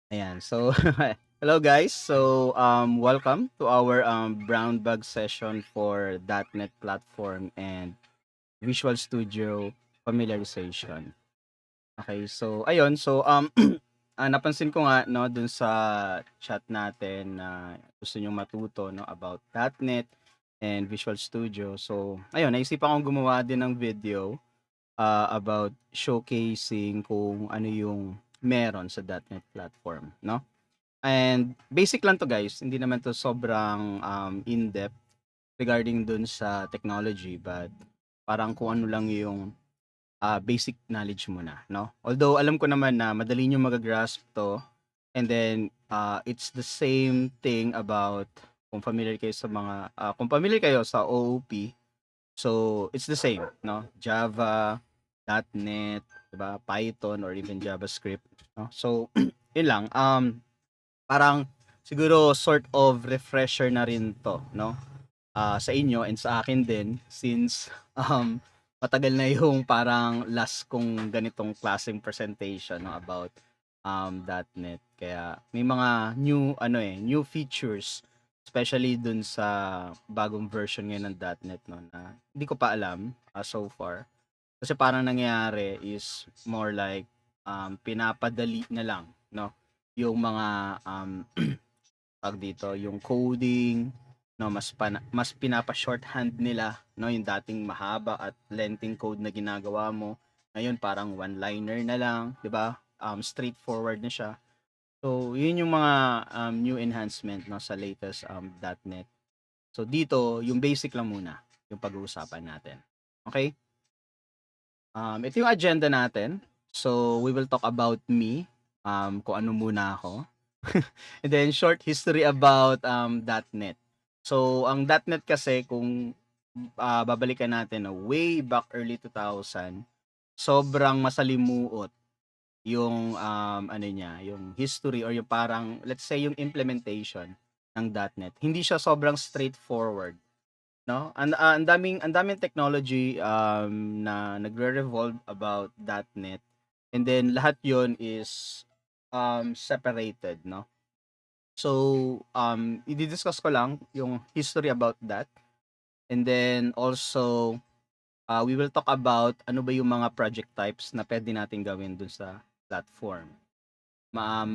Ayan. So, hello guys. So, welcome to our brown bag session for .NET platform and Visual Studio familiarization. Okay. So, ayun. So, napansin ko nga no dun sa chat natin na gusto niyo matuto no about .NET and Visual Studio. So, ayun, naisipan kong gumawa din ng video about showcasing kung ano yung meron sa .NET platform, no? And basic lang 'to guys, hindi naman 'to sobrang, in-depth regarding dun sa technology, but parang kung ano lang yung, basic knowledge muna 'no. Although alam ko naman na madali niyong maga-grasp 'to, and then, it's the same thing about kung familiar kayo sa OOP, so it's the same 'no, Java, .NET, 'di ba, Python or even JavaScript 'no. So yun lang, parang siguro sort of refresher na rin 'to 'no, sa inyo and sa akin din since, matagal na yung parang last kong ganitong klaseng presentation 'no about, .NET. Kaya may mga new features, especially dun sa bagong version ngayon ng .NET 'no, na hindi ko pa alam, so far. Kasi parang nangyayari is more like, pinapadali na lang 'no, yung mga, tawag dito, yung coding 'no, mas pinapa-shorthand nila 'no, yung dating mahaba at lengthy code na ginagawa mo, ngayon parang one-liner na lang, 'di ba? Straightforward na siya. So, yun yung mga, new enhancement 'no, sa latest, .NET. So, dito yung basic lang muna yung pag-uusapan natin, okay. Ito yung agenda natin. So, we will talk about me, kung ano muna ako. And then short history about, .NET. So, ang .NET kasi kung, babalikan natin 'no, way back early 2000, sobrang masalimuot yung, ano niya, yung history or yung parang let's say yung implementation ng .NET. Hindi siya sobrang straightforward. 'No, ang daming technology, na nagre-revolve about .NET, and then lahat yon is, separated 'no. So, idi-discuss ko lang yung history about that, and then also, we will talk about ano ba yung mga project types na puwede nating gawin dun sa platform.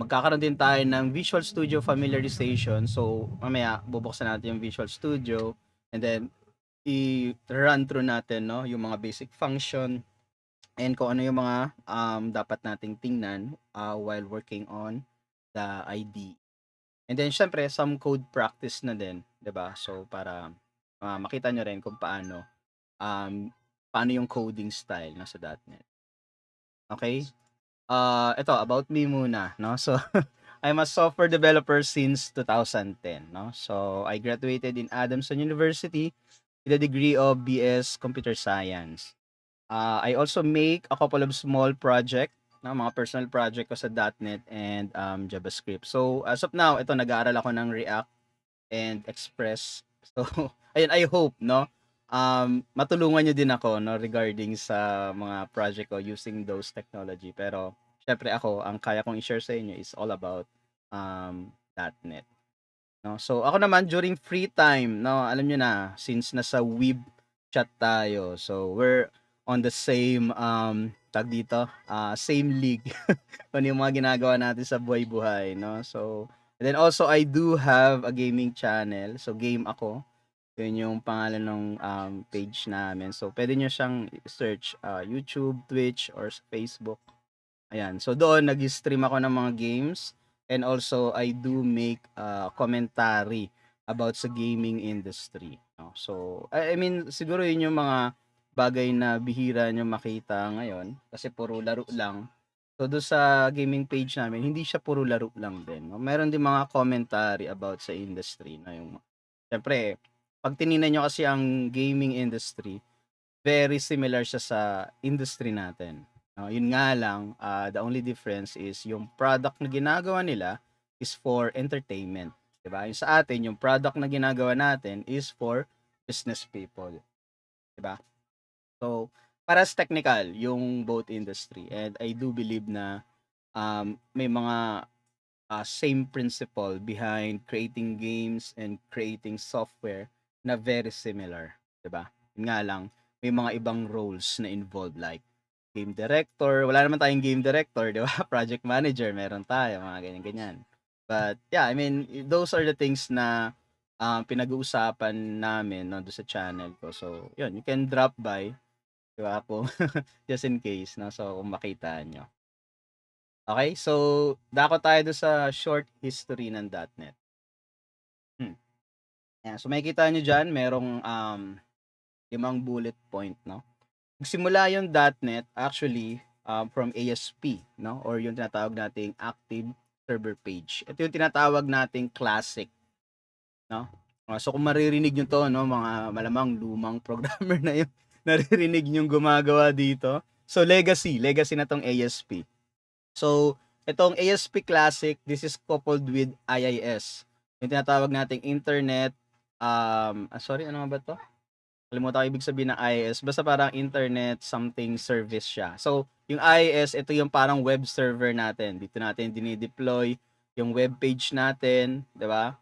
Magkakaroon din tayo ng Visual Studio familiarization, so mamaya bubuksan natin yung Visual Studio, and then i-run through natin 'no, yung mga basic function and kung ano yung mga, dapat nating tingnan, while working on the IDE. And then siyempre some code practice na din, 'di ba? So para, makita niyo rin kung paano yung coding style no, sa .NET. Okay. Ito about me muna 'no. So I'm a software developer since 2010 'no. So I graduated in Adamson University with a degree of BS Computer Science. I also make a couple of small project na mga personal project ko sa .NET and, JavaScript. So, as of now, ito nag-aaral ako ng React and Express. So, ayun, I hope 'no, matulungan niyo din ako 'no, regarding sa mga project ko using those technology. Pero siyempre ako, ang kaya kong i-share sa inyo is all about, .NET 'no. So, ako naman during free time 'no, alam niyo na since nasa Weeb chat tayo, so we're on the same, tawag dito, same league kung ano yung mga ginagawa natin sa buhay-buhay 'no. So, and then also I do have a gaming channel, so game ako, yun yung pangalan ng page namin. So, puwede niyo siyang i-search, YouTube, Twitch, or sa Facebook. Ayan, so doon nag-i-stream ako ng mga games, and also I do make, commentary about sa gaming industry 'no. So, I mean siguro yun yung mga bagay na bihira niyong makita ngayon kasi puro laro lang. So, dun sa gaming page namin hindi siya puro laro lang din 'no, meron din mga commentary about sa industry na yung siyempre 'pag tiningnan niyo kasi ang gaming industry, very similar siya sa industry natin. Yun nga lang, the only difference is yung product na ginagawa nila is for entertainment, 'di ba? Yung sa atin, yung product na ginagawa natin is for business people, 'di ba? So, Parehas technical yung both industry, and I do believe na, may mga, same principle behind creating games and creating software na very similar, 'di ba? Yun nga lang, may mga ibang roles na involved like game director, wala naman tayong game director, 'di ba? Project manager meron tayo, mga ganyan-ganyan. But yeah, I mean, those are the things na, pinag-uusapan namin 'no, dun sa channel ko. So yun, you can drop by, 'di ba, kung just in case 'no, so kung makita niyo. Okay, so dako tayo dun sa short history ng .NET. Hmm, Ayan. So makikita niyo diyan merong, 5 bullet point 'no. Nagsimula yung .NET actually, from ASP 'no, or yung tinatawag nating Active Server Page. Ito yung tinatawag nating classic 'no. So kung maririnig niyo 'to 'no, mga malamang lumang programmer na yung naririnig niyong gumagawa dito. So legacy na 'tong ASP. So, itong ASP Classic, this is coupled with IIS, yung tinatawag nating internet, sorry, ano nga ba 'to? Kalimutan ko ibig sabihin ng IIS, basta parang internet something service siya. So, yung IIS, ito yung parang web server natin. Dito natin dinideploy yung web page natin, 'di ba?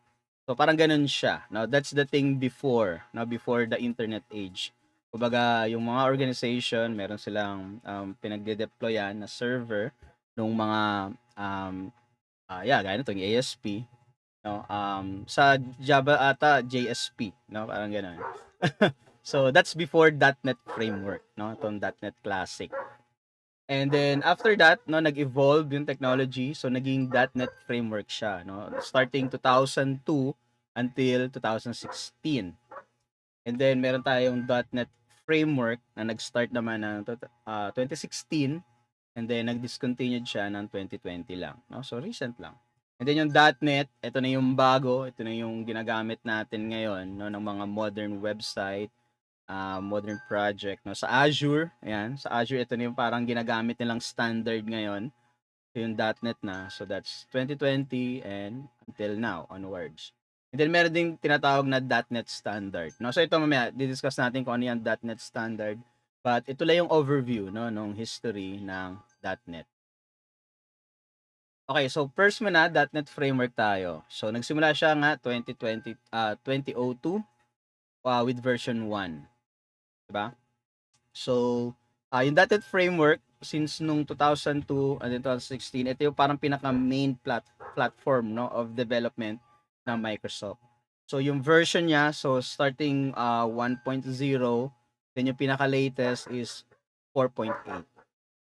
So, parang gano'n siya. Now, that's the thing before, now before the internet age. Kumbaga, yung mga organization, meron silang, pinagde-deployan na server nung mga, yeah, gaya nito, yung ASP, no? Sa Java ata, JSP, no? Parang gano'n. So, that's before .NET Framework, no? Itong .NET Classic. And then after that 'no, nag-evolve yung technology, so naging .NET Framework siya 'no, starting 2002 until 2016. And then meron tayong .NET Framework na nag-start naman ng 2016, and then nag-discontinued siya ng 2020 lang 'no, so recent lang. And then yung .NET, ito na yung bago, ito na yung ginagamit natin ngayon 'no, ng mga modern website, modern project 'no. Sa Azure, ayan, sa Azure ito na yung parang ginagamit nilang standard ngayon, yung .NET na. So that's 2020 and until now onwards. And then meron ding tinatawag na .NET standard 'no. So ito mamaya di-discuss natin kung ano yung .NET standard, but ito lang yung overview 'no nung history ng .NET. Okay, so first muna .NET framework tayo. So nagsimula siya nga 2002, with version 1, 'di ba? So, yung .NET Framework since nung 2002 and then 2016, ito yung parang pinaka-main platform 'no of development ng Microsoft. So, yung version niya, so starting 1.0, then yung pinaka-latest is 4.8,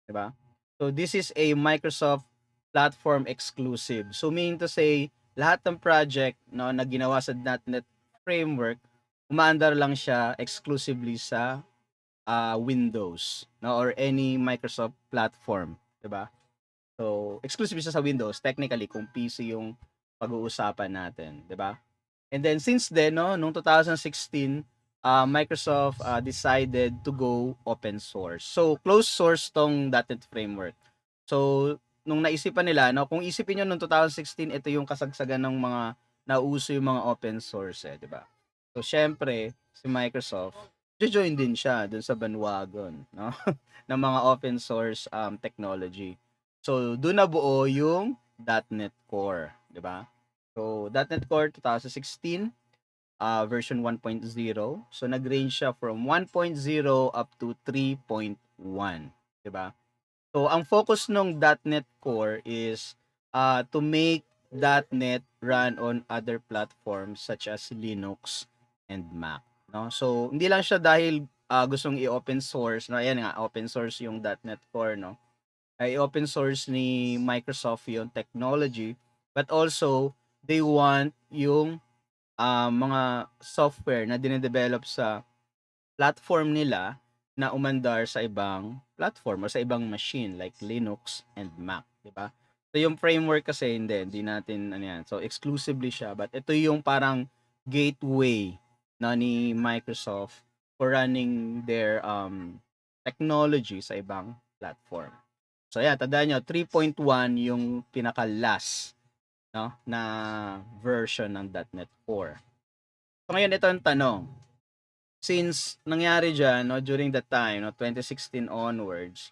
'di ba? So, this is a Microsoft platform exclusive. So, meaning to say, lahat ng project no na ginawa sa .NET Framework, umaandar lang siya exclusively sa Windows, no, or any Microsoft platform, 'di ba? So, exclusive siya sa Windows technically kung PC yung pag-uusapan natin, 'di ba? And then since then, no, nung 2016, Microsoft decided to go open source. So, closed source tong .NET framework. So, nung naisipan nila, no, kung isipin niyo nung 2016, ito yung kasagsagan ng mga nauso yung mga open source, 'di ba? So, syempre, si Microsoft, join din siya dun sa bandwagon, no, ng mga open source technology. So, doon nabuo yung .NET Core, 'di ba? So, .NET Core 2016, version 1.0. So, nag-range siya from 1.0 up to 3.1, 'di ba? So, ang focus ng .NET Core is to make .NET run on other platforms such as Linux and Mac, no? So, hindi lang siya dahil gustong i-open source, no? Ayan nga, open source yung .NET Core, no? Ay open source ni Microsoft yung technology, but also they want yung mga software na dinedevelop sa platform nila na umandar sa ibang platform o sa ibang machine like Linux and Mac, 'di ba? So yung framework kasi hindi natin ano yan. So exclusively siya, but ito yung parang gateway na ni Microsoft for running their technology sa ibang platform. So yeah, tandaan nyo, 3.1 yung pinaka-last no, na version ng .NET Core. So ngayon ito ang tanong. since nangyari diyan 'no, during that time 'no, 2016 onwards,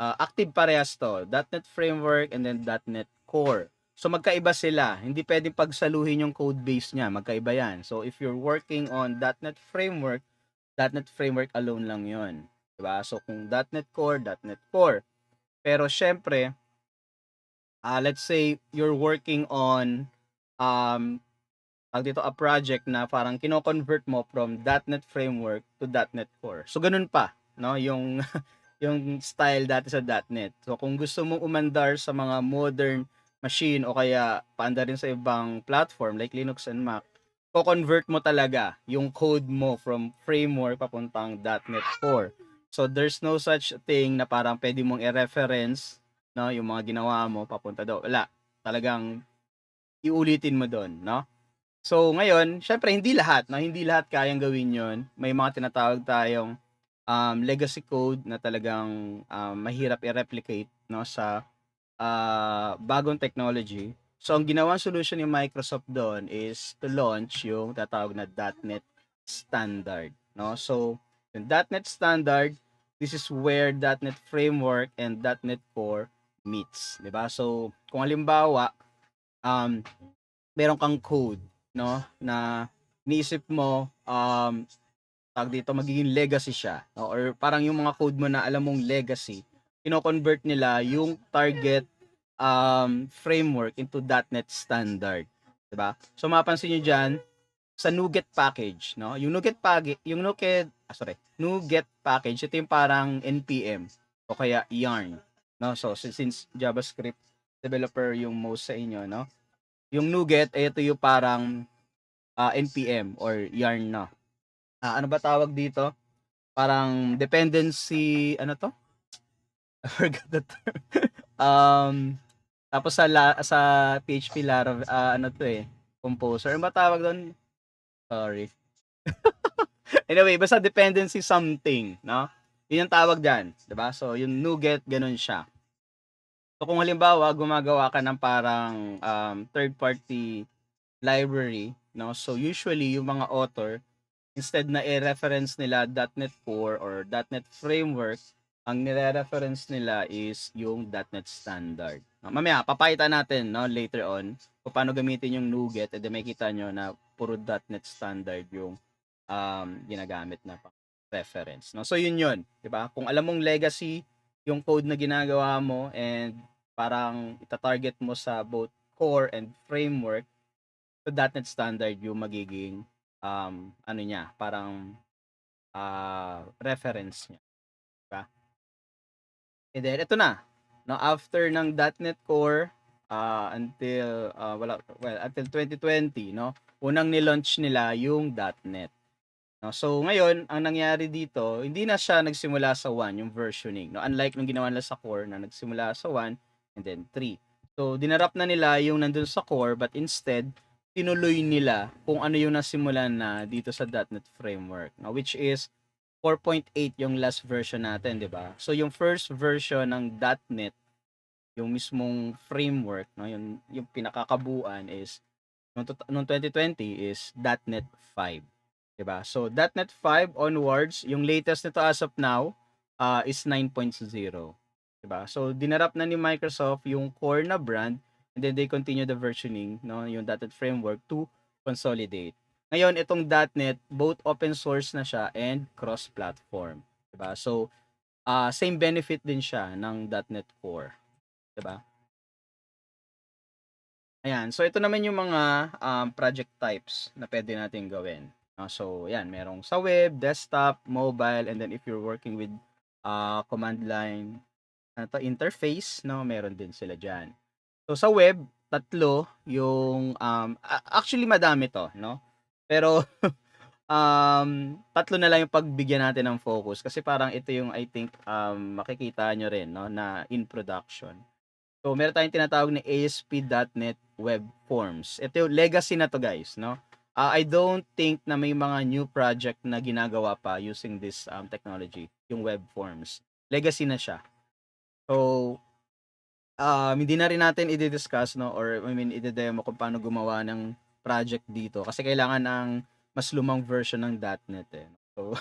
active parehas 'to, .NET Framework and then .NET Core. So magkaiba sila, hindi puwedeng pagsaluhin yung code base niya, magkaiba 'yan. So if you're working on .NET Framework alone lang 'yon, 'di ba? So kung .NET Core, .NET Core. Pero siyempre, let's say you're working on, um, tawag dito, a project na parang kino-convert mo from .NET Framework to .NET Core. So gano'n pa 'no, yung yung style dati sa .NET. So kung gusto mong umandar sa mga modern machine o kaya paandar rin sa ibang platform like Linux and Mac, ko-convert mo talaga yung code mo from framework papuntang .NET Core. So there's no such thing na parang pwede mong i-reference 'no, yung mga ginawa mo papunta daw, wala. Talagang iulitin mo dun 'no. So ngayon, syempre hindi lahat kayang gawin 'yon. May mga tinatawag tayong, legacy code na talagang, mahirap i-replicate 'no sa, bagong technology. So ang ginawang solution ni Microsoft doon is to launch yung tinatawag na .NET Standard 'no. So yung .NET Standard, this is where .NET Framework and .NET Core meets, 'di ba? So kung halimbawa, um meron kang code 'no, na iniisip mo, tawag dito, magiging legacy siya 'no, or parang yung mga code mo na alam mong legacy, kino-convert nila yung target, framework into .NET Standard, 'di ba? So mapapansin niyo diyan sa NuGet package 'no, NuGet package, ito yung parang NPM o kaya yarn 'no. So since JavaScript developer yung most sa inyo 'no, yung NuGet, eh, ito yung parang, NPM or yarn na. Ano ba tawag dito? Parang dependency, ano 'to? I forgot the term. Um, Tapos sa PHP Laravel, ano 'to, eh, Composer. Ano ba tawag dun? Sorry. Anyway, basta dependency something 'no? Yun yung tawag diyan, 'di ba? So yung NuGet, gano'n siya. So kung halimbawa gumagawa ka ng parang, third party library 'no, so usually yung mga author, instead na i-reference nila .NET Core or .NET Framework, ang nire-reference nila is yung .NET Standard. Mamaya papakita natin 'no, later on kung paano gamitin yung NuGet, and then makikita niyo na puro .NET Standard yung, ginagamit na reference 'no. So yun, 'di ba? Kung alam mong legacy yung code na ginagawa mo and parang ita-target mo sa both core and framework, so .NET Standard yung magiging, ano niya, parang, reference niya, 'di ba? And then ito na, 'no, after ng .NET Core, until 2020 'no, unang ni-launch nila yung .NET 'no. So ngayon, ang nangyari dito, hindi na siya nagsimula sa 1 yung versioning 'no, unlike nung ginawa nila sa Core na nagsimula sa 1 and then 3. So dinarap na nila yung nandun sa Core, but instead tinuloy nila kung ano yung nasimulan na dito sa .NET Framework 'no, which is 4.8 yung last version natin, 'di ba? So yung first version ng .NET, yung mismong framework 'no, yung pinakakabuuan is nung 2020 is .NET 5, 'di ba? So .NET 5 onwards, yung latest nito as of now, is 9.0, 'di ba? So dinarap na ni Microsoft yung core na brand, and then they continue the versioning 'no, yung .NET framework to consolidate. Ngayon itong .NET, both open source na siya and cross-platform, 'di ba? So, same benefit din siya ng .NET Core, 'di ba? Ayan, so ito naman yung mga, project types na pwede nating gawin. So yan, merong sa web, desktop, mobile, and then if you're working with, command line, ano 'to, interface 'no, meron din sila diyan. So sa web, tatlo yung, actually madami 'to 'no, pero, tatlo na lang yung pagbigyan natin ng focus kasi parang ito yung I think, makikita niyo rin 'no, na in production. So, meron tayong tinatawag na ASP.NET Web Forms. Ito yung legacy na 'to guys 'no. I don't think na may mga new project na ginagawa pa using this, technology, yung web forms. Legacy na siya. So, hindi na rin natin i-di-discuss 'no, or I mean ide-demo kung paano gumawa ng project dito kasi kailangan ng mas lumang version ng .NET, eh. So,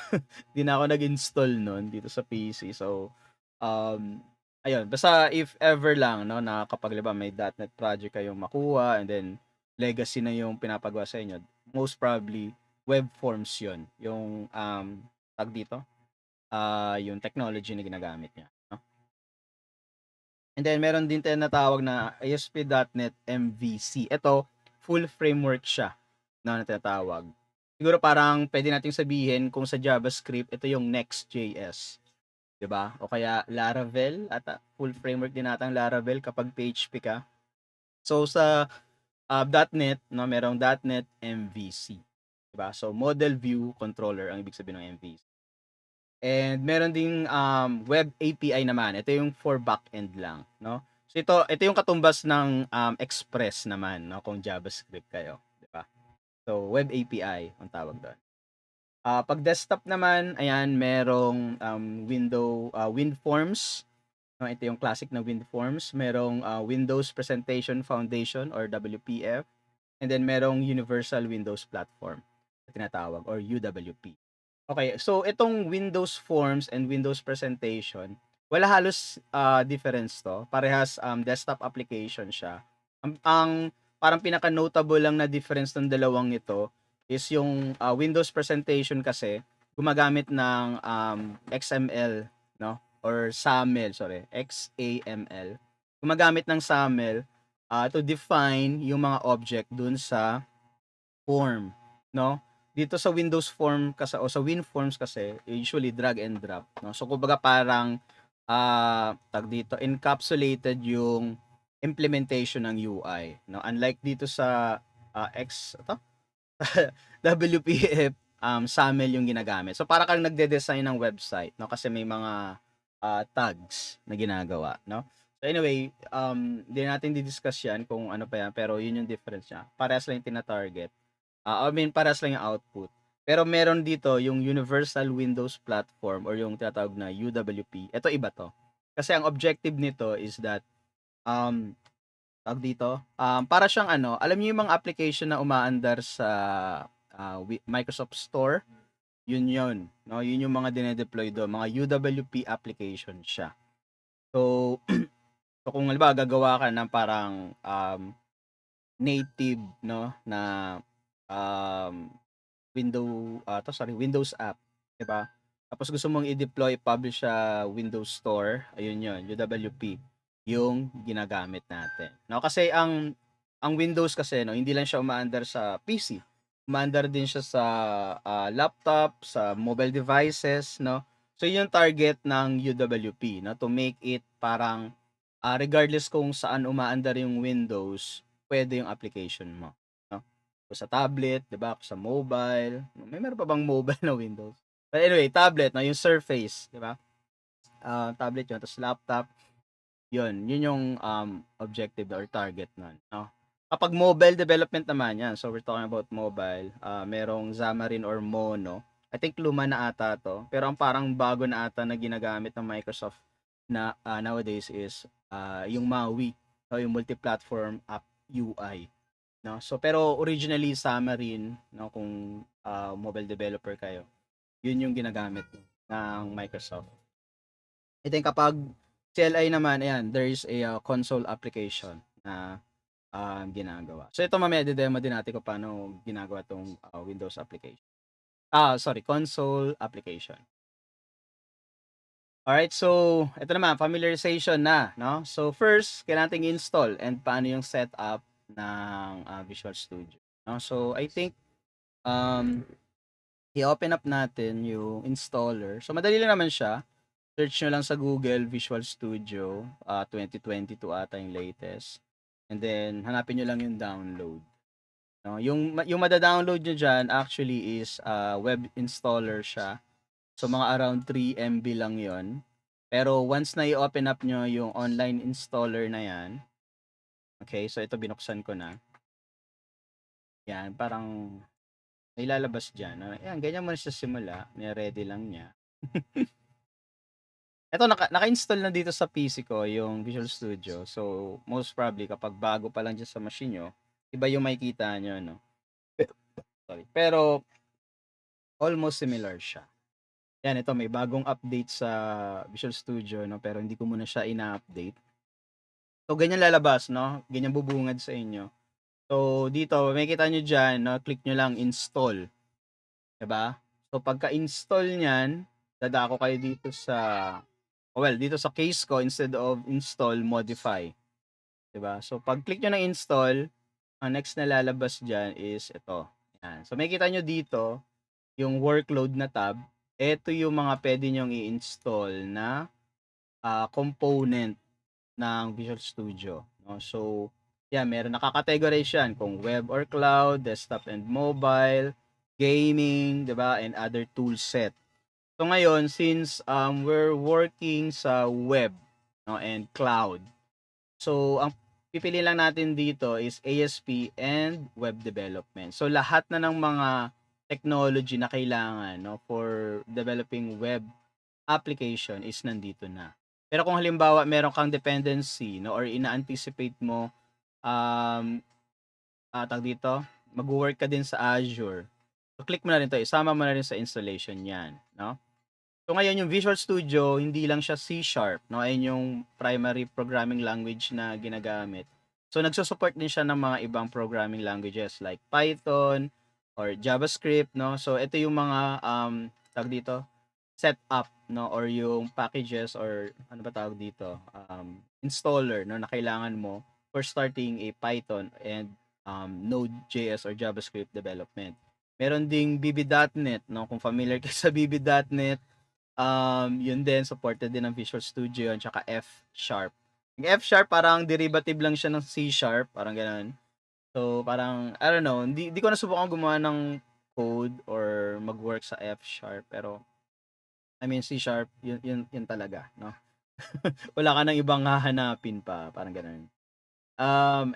'di na ako nag-install nun dito sa PC. So, um, ayun basta if ever lang 'no, na kapag halimbawa may .NET project kayong makuha and then legacy na yung pinapagawa sa inyo, most probably web forms yun, yung, tawag dito, yung technology na ginagamit niya 'no. And then meron din tinatawag na ASP.NET MVC. Ito, full framework siya na tinatawag. Siguro parang pwede nating sabihin kung sa JavaScript, ito yung Next.js, 'di ba? O kaya Laravel ata, full framework din ata ang Laravel kapag PHP ka. So sa .NET 'no, merong .NET MVC, 'di ba? So Model View Controller ang ibig sabihin ng MVC. And meron ding, web API naman. Ito yung for backend lang, 'no? So ito yung katumbas ng, Express naman 'no, kung JavaScript kayo, 'di ba? So web API ang tawag do'n. 'Pag desktop naman, ayan merong, WinForms, 'no? Ito yung classic na WinForms. Merong, Windows Presentation Foundation or WPF, and then merong Universal Windows Platform na tinatawag or UWP. Okay, so itong Windows Forms and Windows Presentation, wala halos, difference 'to. Parehas, desktop application siya. Ang parang pinaka-notable lang na difference ng dalawang ito is yung, Windows Presentation kasi gumagamit ng, XML 'no, or SAML, sorry, XAML. Gumagamit ng SAML, to define yung mga object dun sa form, 'no? Dito sa Windows Form kasi o sa WinForms kasi usually drag and drop, 'no? So kumbaga parang, tawag dito, encapsulated yung implementation ng UI, 'no? Unlike dito sa, WPF, SAML yung ginagamit. So para kang nagde-design ng website, 'no? Kasi may mga, tags na ginagawa, no? So anyway, 'di natin di-discuss 'yan kung ano pa 'yan, pero yun yung difference niya. Parehas lang yung tina-target. I mean parehas lang yung output. Pero meron dito yung Universal Windows Platform or yung tinatawag na UWP. Ito iba 'to. Kasi ang objective nito is that, um, tawag dito, para siyang ano, alam niyo yung mga application na umaandar sa, Microsoft Store? Yun yun, 'no? Yun yung mga dine-deploy dun, mga UWP application siya. So, so kung halimbawa gagawa ka ng parang, native 'no, na, um Windows app, 'di ba? Tapos gusto mong i-deploy, publish sa Windows Store, ayun 'yun, UWP, yung ginagamit natin, 'no? Kasi ang Windows kasi 'no, hindi lang siya umaandar sa PC, umaandar din siya sa, laptop, sa mobile devices, 'no? So 'yun yung target ng UWP 'no, to make it parang, regardless kung saan umaandar yung Windows, puwede yung application mo, 'no? Kung sa tablet, 'di ba, kung sa mobile, meron pa bang mobile na Windows? But anyway, tablet 'no, yung Surface, 'di ba? Tablet 'yun, tapos laptop, 'yun yung, objective or target nun, 'no? Kapag mobile development naman 'yan, so we're talking about mobile, merong Xamarin or Mono. I think luma na ata 'to, pero ang parang bago na ata na ginagamit ng Microsoft na, nowadays is, yung MAUI, o yung multi-platform app UI. 'No? So, pero originally Xamarin 'no, kung, mobile developer kayo, 'yun yung ginagamit ng Microsoft. And then kapag CLI naman, ayan, there is a, console application na, ginagawa. So, ito mamaya ide-demo din natin kung paano ginagawa 'tong, Windows application. Sorry, console application. Alright, so ito naman familiarization na, 'no? So first, kailangan nating i-install and paano yung setup ng, Visual Studio, 'no? So I think, um, i-open up natin yung installer. So madali lang naman siya. Search nyo lang sa Google Visual Studio, 2022 ata yung latest. And then hanapin nyo lang yung download, 'no? Yung mada-download niyo diyan actually is, web installer siya. So, mga around 3 MB lang yon. Pero once na i-open up nyo yung online installer na yan, okay, so ito binuksan ko na. Yan, parang may lalabas dyan. Yan, ganyan mo na siya simula. Ready lang niya. Ito, naka-install na dito sa PC ko yung Visual Studio. So, most probably, kapag bago pa lang dyan sa machine nyo, iba yung makikita nyo, no? Sorry. Pero, almost similar siya. Yan, ito may bagong update sa Visual Studio 'no, pero hindi ko muna siya ina-update. So, ganyan lalabas 'no, ganyan bubungad sa inyo. So, dito makikita niyo diyan 'no, click niyo lang install, 'di ba? So, pagka-install niyan, dadako kayo dito sa dito sa case ko instead of install, modify, 'di ba? So, pag-click niyo ng install, ang next na lalabas diyan is ito, yan. So, makikita niyo dito yung workload na tab, ito yung mga puwede niyong i-install na, component ng Visual Studio 'no. So, yan meron nakakategorize yan kung web or cloud, desktop and mobile, gaming, 'di ba, and other tool set. So ngayon since, we're working sa web 'no and cloud, so ang pipiliin lang natin dito is ASP and web development. So lahat na ng mga technology na kailangan 'no for developing web application is nandito na. Pero kung halimbawa meron kang dependency 'no or ina-anticipate mo, um, tawag dito, magwo-work ka din sa Azure, so click mo na rin 'to, isama mo na rin sa installation 'yan 'no. So ngayon yung Visual Studio hindi lang siya C# 'no, ayun yung primary programming language na ginagamit. So nagso-support din siya ng mga ibang programming languages like Python or JavaScript 'no. So ito yung mga, tawag dito, setup 'no or yung packages or ano ba tawag dito, installer 'no na kailangan mo for starting a Python and, Node.js or JavaScript development. Meron ding VB.NET 'no, kung familiar ka sa VB.NET, yun din supported din ng Visual Studio at saka F#. Yung F# parang derivative lang siya ng C#, parang gano'n. So, parang I don't know, hindi ko nasubukan gumawa ng code or mag-work sa F#, pero I mean C# yun talaga 'no. Wala ka ng ibang hahanapin pa, parang gano'n.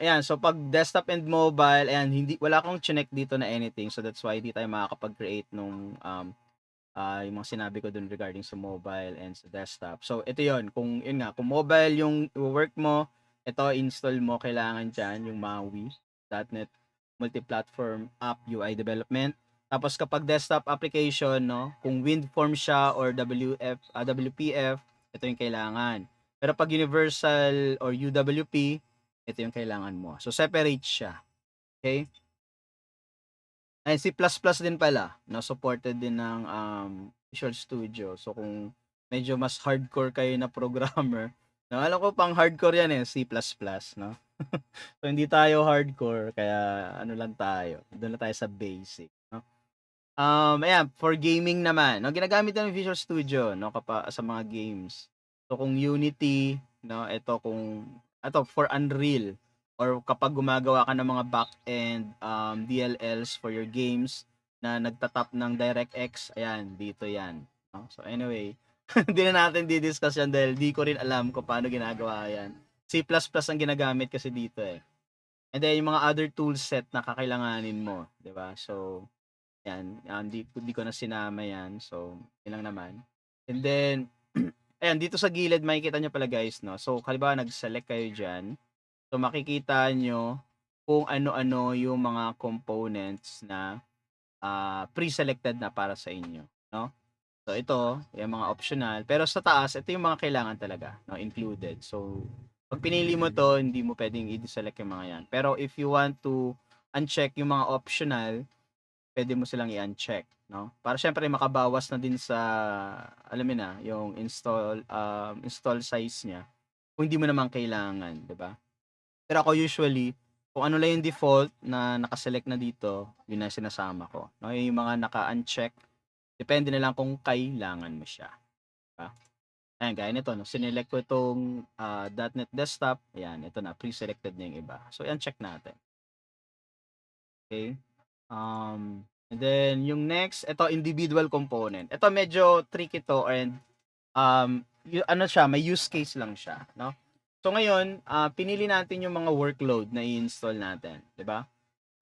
Ayan, so 'pag desktop and mobile, ayan wala akong chineck dito na anything, so that's why hindi tayo makakapag-create nung, yung mga sinabi ko dun regarding sa mobile and sa desktop. So ito yon kung yun nga, kung mobile yung work mo, ito install mo kailangan diyan yung MAUI.NET Multi-Platform App UI Development. Tapos kapag desktop application 'no, kung WinForm siya or WPF, ito yung kailangan. Pero 'pag universal or UWP, ito yung kailangan mo. So separate siya, okay. Ay, C++ din pala 'no, supported din ng, Visual Studio. So kung medyo mas hardcore kayo na programmer 'no, alam ko pang hardcore 'yan, eh, C++ 'no. So hindi tayo hardcore kaya ano lang tayo, do'n lang tayo sa basic 'no. Ayan for gaming naman 'no, ginagamit ng Visual Studio 'no sa mga games. So kung Unity 'no, ito for Unreal or kapag gumagawa ka ng mga back-end, DLLs for your games na nagta-tap ng DirectX, ayan dito 'yan 'no. So anyway, hindi na natin di-discuss 'yan dahil di ko rin alam kung paano ginagawa 'yan. C++ ang ginagamit kasi dito, eh. And then yung mga other tool set na kakailanganin mo, 'di ba? So 'yan, di ko na sinama 'yan. So, 'yun lang naman. And then, ayan dito sa gilid makikita niyo pala guys 'no, so halimbawa nag-select kayo diyan, so makikita niyo kung ano-ano yung mga components na, pre-selected na para sa inyo 'no. So ito, yung mga optional, pero sa taas ito yung mga kailangan talaga 'no, included. So, 'pag pinili mo 'to, hindi mo puwedeng i-deselect yung mga 'yan. Pero if you want to uncheck yung mga optional, puwede mo silang i-uncheck 'no, para siyempre makabawas na din sa alam mo na, yung install size niya kung hindi mo naman kailangan, 'di ba? Pero ako usually, kung ano lang yung default na naka-select na dito, yun na sinasama ko 'no, yung mga naka-uncheck, depende na lang kung kailangan mo siya, 'di ba? Ayan, gaya nito 'no, sinelect ko itong, .NET Desktop, ayan ito na pre-selected na yung iba. So i-uncheck natin, okey. And then yung next, ito individual component. Ito medyo tricky 'to and, ano siya, may use case lang siya 'no. So ngayon, pinili natin yung mga workload na i-install natin, 'di ba?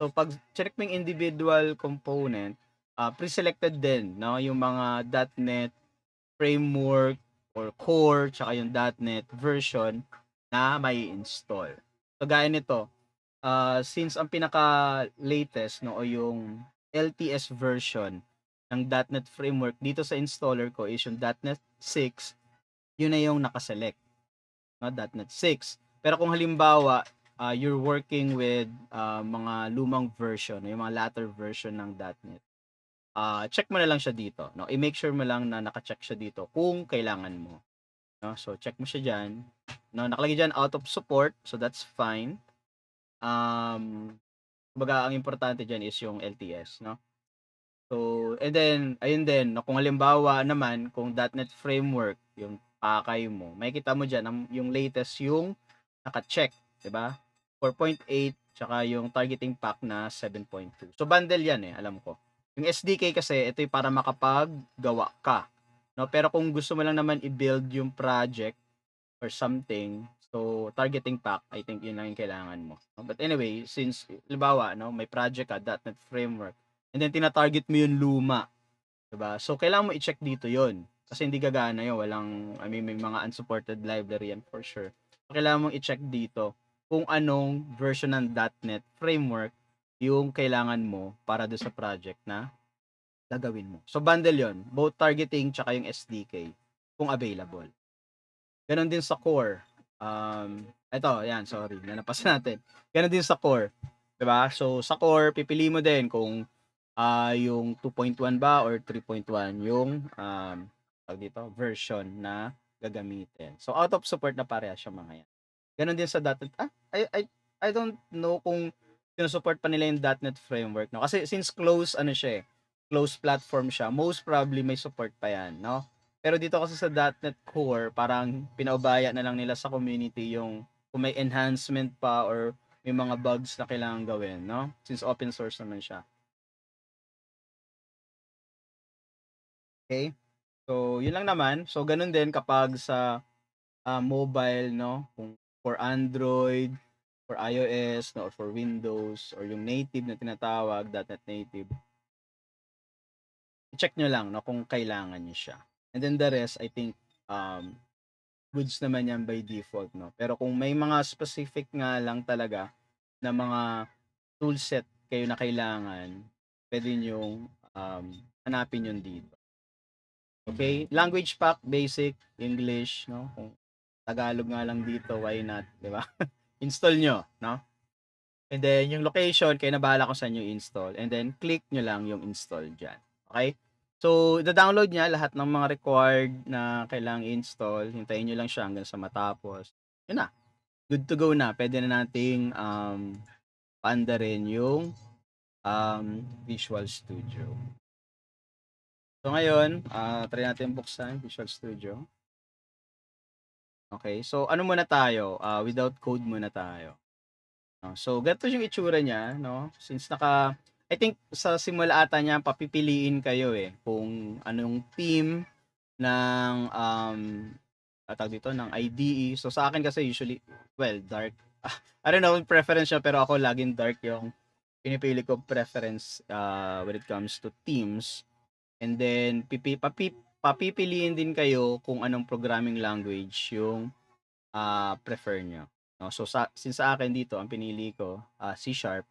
So 'pag chineck mo yung individual component, pre-selected din 'no, yung mga .NET Framework or Core tsaka yung .NET version na mai-install. So gaya nito, since ang pinaka-latest 'no o yung LTS version ng .NET Framework dito sa installer ko is yung .NET 6, yun na yung nakaselect, no? .NET 6. Pero kung halimbawa, you're working with mga lumang version, yung mga latter version ng .NET, check mo na lang siya dito, no? I-make sure mo lang na naka-check siya dito kung kailangan mo, no? So check mo siya diyan, no? Nakalagay diyan out of support, so that's fine. Kumbaga ang importante diyan is yung LTS, no? So, and then ayun din, no, kung halimbawa naman kung .NET Framework yung pakay mo, makikita mo diyan yung latest yung naka-check, 'di ba? 4.8 tsaka yung targeting pack na 7.2. So bundle 'yan alam ko. Yung SDK kasi ito yung para makapaggawa ka, no? Pero kung gusto mo lang naman i-build yung project or something, so targeting pack, I think yun lang yung kailangan mo. But anyway, since halimbawa, no, may project ka, .NET Framework, and then tina-target mo yung luma, 'di ba? So kailangan mo i-check dito yun. Kasi hindi gagana yun, I mean, may mga unsupported library yan for sure. So, kailangan mong i-check dito kung anong version ng .NET Framework yung kailangan mo para do sa project na gagawin mo. So bundle yon, both targeting tsaka yung SDK kung available. Ganon din sa core. Eto, yan, sorry, nanapasan natin. Ganon din sa core. 'Di ba? So, sa core, pipili mo din kung yung 2.1 ba or 3.1 yung tawag dito, version na gagamitin. So, out of support na parehas siya mga yan. Ganon din sa .NET. I don't know kung sinusupport pa nila yung .NET framework, no? Kasi since close, ano siya close platform siya, most probably may support pa yan, no? Pero dito kasi sa .NET Core, parang pinaubaya na lang nila sa community yung kung may enhancement pa or may mga bugs na kailangan gawin, no? Since open source naman siya. Okay? So, yun lang naman. So, ganun din kapag sa mobile, no? Kung for Android, for iOS, no? Or for Windows, or yung native na tinatawag, .NET Native, check nyo lang, no? Kung kailangan nyo siya. And then the rest, I think, goods naman yan by default, no? Pero kung may mga specific nga lang talaga na mga toolset kayo na kailangan, pwede nyong hanapin yun dito. Okay? Language pack, basic, English, no? Kung Tagalog nga lang dito, why not? Di ba? Install nyo, no? And then, yung location, kayo na bahala kung saan nyo install. And then, click nyo lang yung install dyan. Okay? So, da-download niya lahat ng mga required na kailangang install. Hintayin nyo lang siya hanggang sa matapos. Yun na. Good to go na. Pwede na nating paandarin yung Visual Studio. So, ngayon, try natin buksan Visual Studio. Okay. So, ano muna tayo? Without code muna tayo. So, ganito yung itsura niya, no? Since I think sa simula ata niya, papipiliin kayo kung anong theme ng tawag dito, ng IDE. So, sa akin kasi usually, well, dark. I don't know, preference niya, pero ako laging dark yung pinipili ko preference when it comes to themes. And then, papipiliin din kayo kung anong programming language yung prefer nyo. No? So, since sa akin dito, ang pinili ko, C Sharp,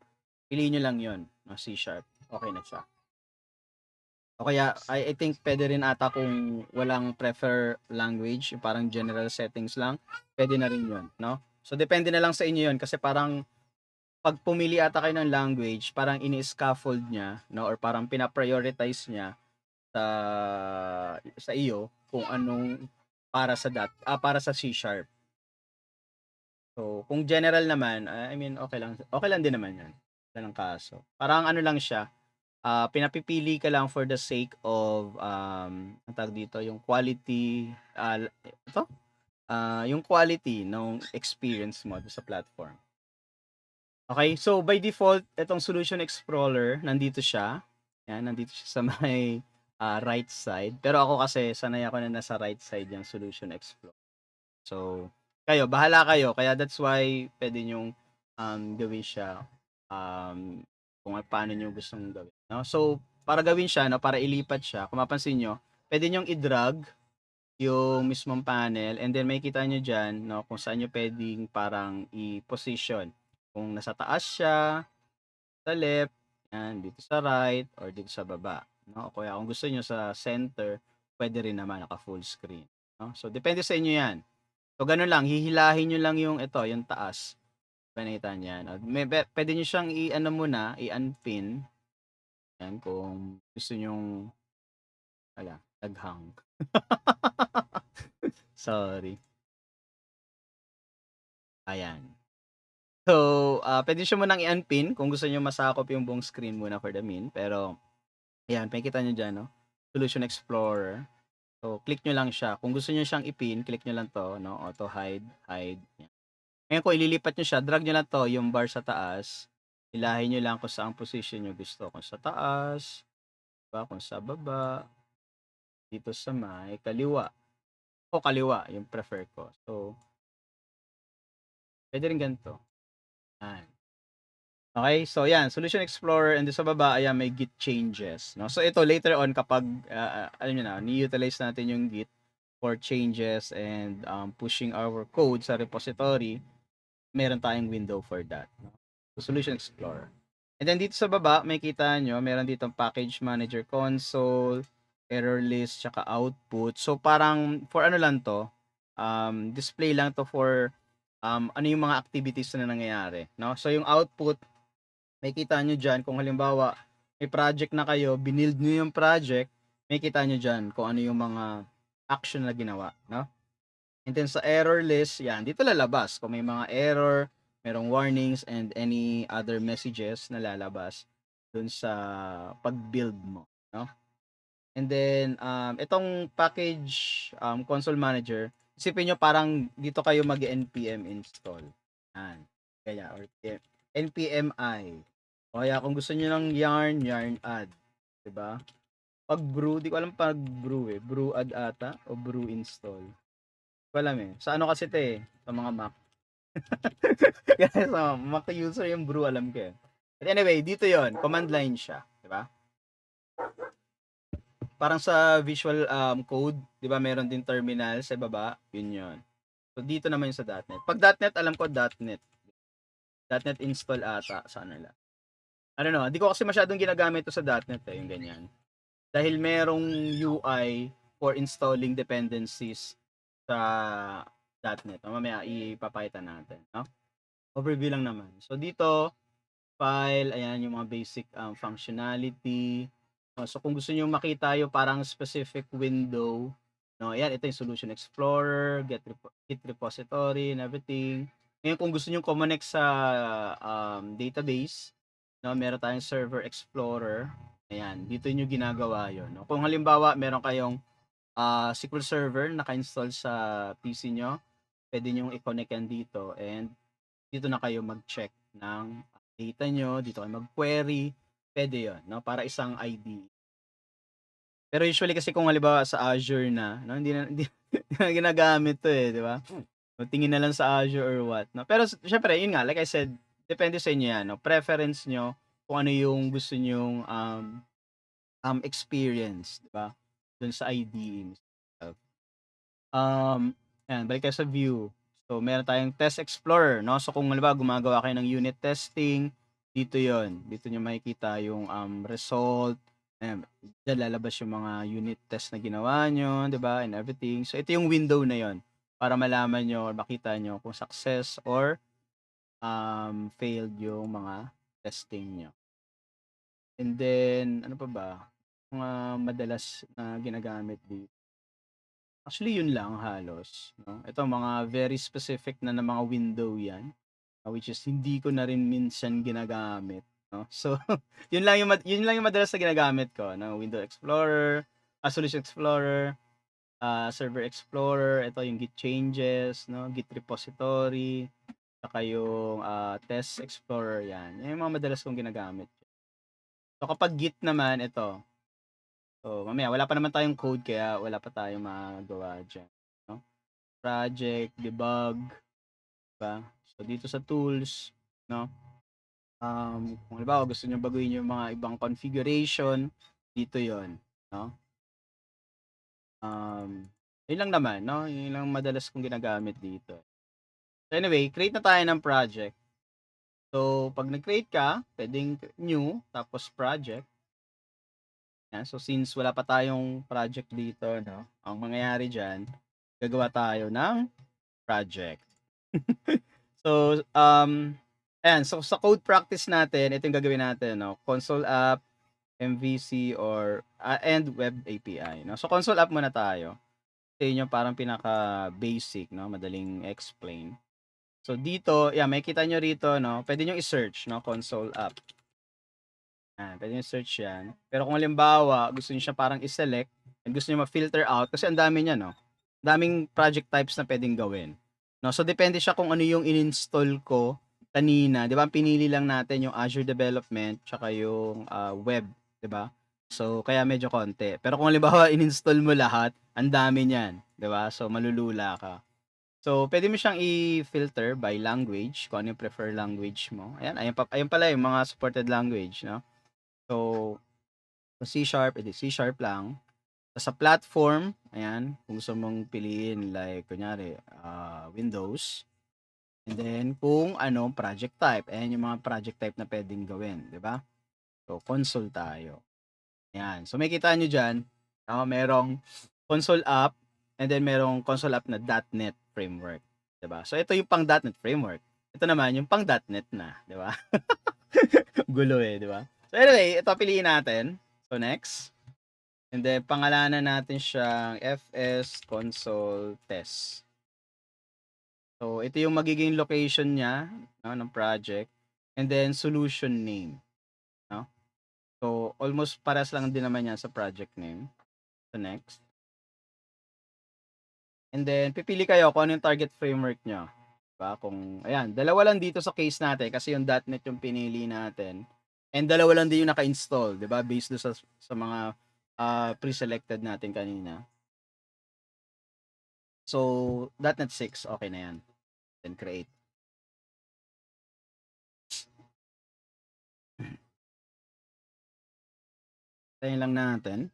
piliin nyo lang yun, no? C Sharp. Okay na siya. O kaya, I think pwede rin ata kung walang prefer language, parang general settings lang, pwede na rin yun, no? So, depende na lang sa inyo yun kasi parang pag pumili ata kayo ng language, parang ini-scaffold niya, no? Or parang pina-prioritize niya sa iyo kung anong para sa C Sharp. So, kung general naman, I mean, okay lang din naman 'yan. Wala ng kaso. Parang ano lang siya, pinapipili ka lang for the sake of, anong tawag dito, yung quality, ito? Yung quality ng experience mo sa platform. Okay, so by default, itong Solution Explorer, nandito siya. Yan, nandito siya sa may right side. Pero ako kasi, sanay ako na nasa right side yung Solution Explorer. So, bahala kayo. Kaya that's why pwede nyong gawin siya kung paano nyo gustong gawin. No? So, para gawin siya, no, para ilipat siya, kung mapansin nyo, pwede nyong i-drag yung mismong panel and then makikita nyo dyan no, kung saan nyo pwedeng parang i-position. Kung nasa taas siya, sa left, yan, dito sa right, or dito sa baba. no? O kaya kung gusto niyo sa center, pwede rin naman naka full screen, no? So depende sa inyo 'yan. So gano'n lang, hihilahin niyo lang yung yung taas, nakita niyan. At puwede niyo siyang i-ano muna, i-unpin, 'yan kung gusto niyong naghang. Sorry, ayan. So, puwede siya munang i-unpin kung gusto niyo masakop yung buong screen muna for the mean, pero ayan makikita niyo diyan 'no, Solution Explorer. So, click niyo lang siya. Kung gusto niyo siyang i-pin, click niyo lang 'to 'no, auto hide, hide, yan. Ngayon kung ililipat niyo siya, drag niyo lang 'to, yung bar sa taas, hilahin niyo lang kung saang position niyo gusto, kung sa taas, 'di ba, kung sa baba, dito sa may kaliwa. Ako kaliwa yung prefer ko. So, puwede rin ganito, yan. Okay, so yan, Solution Explorer and do'n sa baba, ayan may Git changes, 'no. So ito later on kapag, alam niyo na, ni-utilize natin yung Git for changes and, pushing our code sa repository, meron tayong window for that, 'no. So Solution Explorer. And then dito sa baba makikita niyo meron ditong Package Manager Console, error list, tsaka output. So parang for ano lang 'to, display lang 'to for, ano yung mga activities na nangyayari, 'no. So yung output makikita nyo dyan kung halimbawa may project na kayo, binild nyo yung project, makikita nyo dyan kung ano yung mga action na ginawa, no? And then sa error list, yan, dito lalabas kung may mga error, merong warnings and any other messages na lalabas dun sa pag-build mo, no? And then itong package console manager, isipin nyo parang dito kayo mag-npm install. Yan. Kaya or npmi. O kaya kung gusto niyo ng yarn, yarn add, 'di ba? Pag brew, di ko alam pag brew eh. Brew add ata o brew install. Di ko alam eh. Sa ano kasi 'te eh, sa mga Mac. Kaya sa Mac user yung brew alam ko eh. But anyway, dito 'yon, command line siya, 'di ba? Parang sa Visual Code, 'di ba, meron din terminal sa baba, 'yun. So dito naman yung sa .NET. Pag .NET alam ko .NET. .NET install ata sa kanila. I don't know, hindi ko kasi masyadong ginagamit 'to sa .NET eh, yung ganyan. Dahil merong UI for installing dependencies sa .NET. Mamaya ipapakita natin, no? Overview lang naman. So dito, file, ayan yung mga basic functionality. So kung gusto niyo makita yung parang specific window, no, ayan, ito yung Solution Explorer, Git repository and everything. Ngayon kung gusto niyo connect sa database, no, meron tayong Server Explorer. Ayan, dito niyo ginagawa 'yon, no. Kung halimbawa meron kayong SQL Server naka-install sa PC niyo, pwede niyong i-connect yan dito and dito na kayo mag-check ng data nyo, dito kayo mag-query, pwede 'yon, no, para isang ID. Pero usually kasi kung halimbawa sa Azure na, no, hindi na ginagamit 'to, eh, 'di ba? So, tingin na lang sa Azure or what, no. Pero siyempre yun nga, like I said, depende sa inyo 'yan, no, preference nyo kung ano yung gusto nyong, experience, 'di ba, dun sa IDE. Um, Ayan, balik tayo sa view. So, meron tayong Test Explorer, no? So, kung halimbawa gumagawa kayo ng unit testing, dito yon. Dito nyo makikita yung result. Ayan, dyan lalabas yung mga unit test na ginawa nyo, di ba? And everything. So, ito yung window na yon para malaman nyo or makita nyo kung success or failed yung mga testing nyo. And then, ano pa ba? Mga madalas na ginagamit dito. Actually, yun lang halos, 'no. Ito mga very specific na mga window 'yan, which is hindi ko na rin minsan ginagamit, 'no. So, yun lang yung madalas na ginagamit ko, 'no, Window Explorer, Solution Explorer, Server Explorer, ito yung Git changes, 'no, Git repository, saka yung, Test Explorer, 'yan. Yan yung mga madalas kong ginagamit. So, kapag Git naman ito, so mamaya wala pa naman tayong code kaya wala pa tayong magagawa diyan, 'no. Project, debug, 'di ba? So dito sa tools, 'no, kung halimbawa gusto niyo baguhin yung mga ibang configuration, dito 'yon, 'no? Um, 'Yun lang naman, 'no, 'yun lang madalas kong ginagamit dito. So anyway, create na tayo ng project. So 'pag nag-create ka, puwedeng new tapos project. Yan, so since wala pa tayong project dito, no, ang mangyayari diyan, gagawa tayo ng project. So, ayan, so sa code practice natin, ito yung gagawin natin, no, console app, MVC or and web API, no. So console app muna tayo. Ito yung parang pinaka-basic, no, madaling explain. So dito, yeah, makikita nyo rito, no, pwede nyo i-search, no, console app. Pwede nyo search yan. Pero kung halimbawa, gusto nyo siya parang i-select and gusto nyo ma-filter out, kasi ang dami niya, no, daming project types na pwedeng gawin. No, so depende siya kung ano yung in-install ko kanina, 'di ba? Pinili lang natin yung Azure Development tsaka yung web, 'di ba? So kaya medyo konti. Pero kung halimbawa in-install mo lahat, ang dami niyan, 'di ba? So malulula ka. So pwede mo siyang i-filter by language, kung ano yung prefer language mo. Ayan, ayun pala yung mga supported language, no? So kung C Sharp, edi C Sharp lang. Sa platform, ayan, kung gusto mong piliin like kunyari Windows. And then kung anong project type, ayan yung mga project type na pwedeng gawin, 'di ba? So console tayo. Ayan. So makikita nyo diyan, merong console app and then merong console app na .NET framework, 'di ba? So ito yung pang .NET framework. Ito naman yung pang .NET na, 'di ba? Gulo 'di ba? So anyway, ito piliin natin. So next. And then, pangalanan natin siyang FS Console Test. So, ito yung magiging location niya, no, ng project. And then, solution name. No? So, almost paras lang din naman yan sa project name. So, next. And then, pipili kayo kung ano yung target framework nyo. Diba? Kung, ayan, dalawa lang dito sa case natin kasi yung .NET yung pinili natin. And dalawa lang din yung naka-install, 'di ba? Based do sa mga pre-selected natin kanina. So, .NET 6, okay na yan. Then create. Tayo lang natin.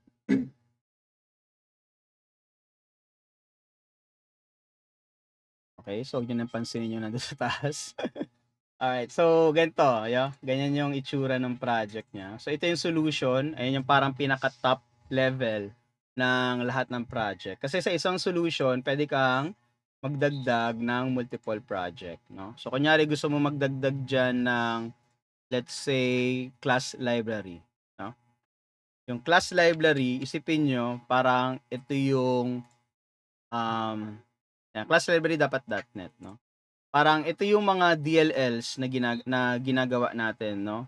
Okay, so huwag nyo nang pansinin yung nandun sa taas. Alright, so ganito, ganyan yung itsura ng project niya. So ito yung solution, ayun yung parang pinaka-top level ng lahat ng project. Kasi sa isang solution, pwede kang magdagdag ng multiple project, no? So kunyari gusto mo magdagdag diyan ng, let's say, class library, no? Yung class library, isipin nyo, parang ito yung class library dapat .NET, no? Parang ito yung mga DLLs na ginagawa natin, no?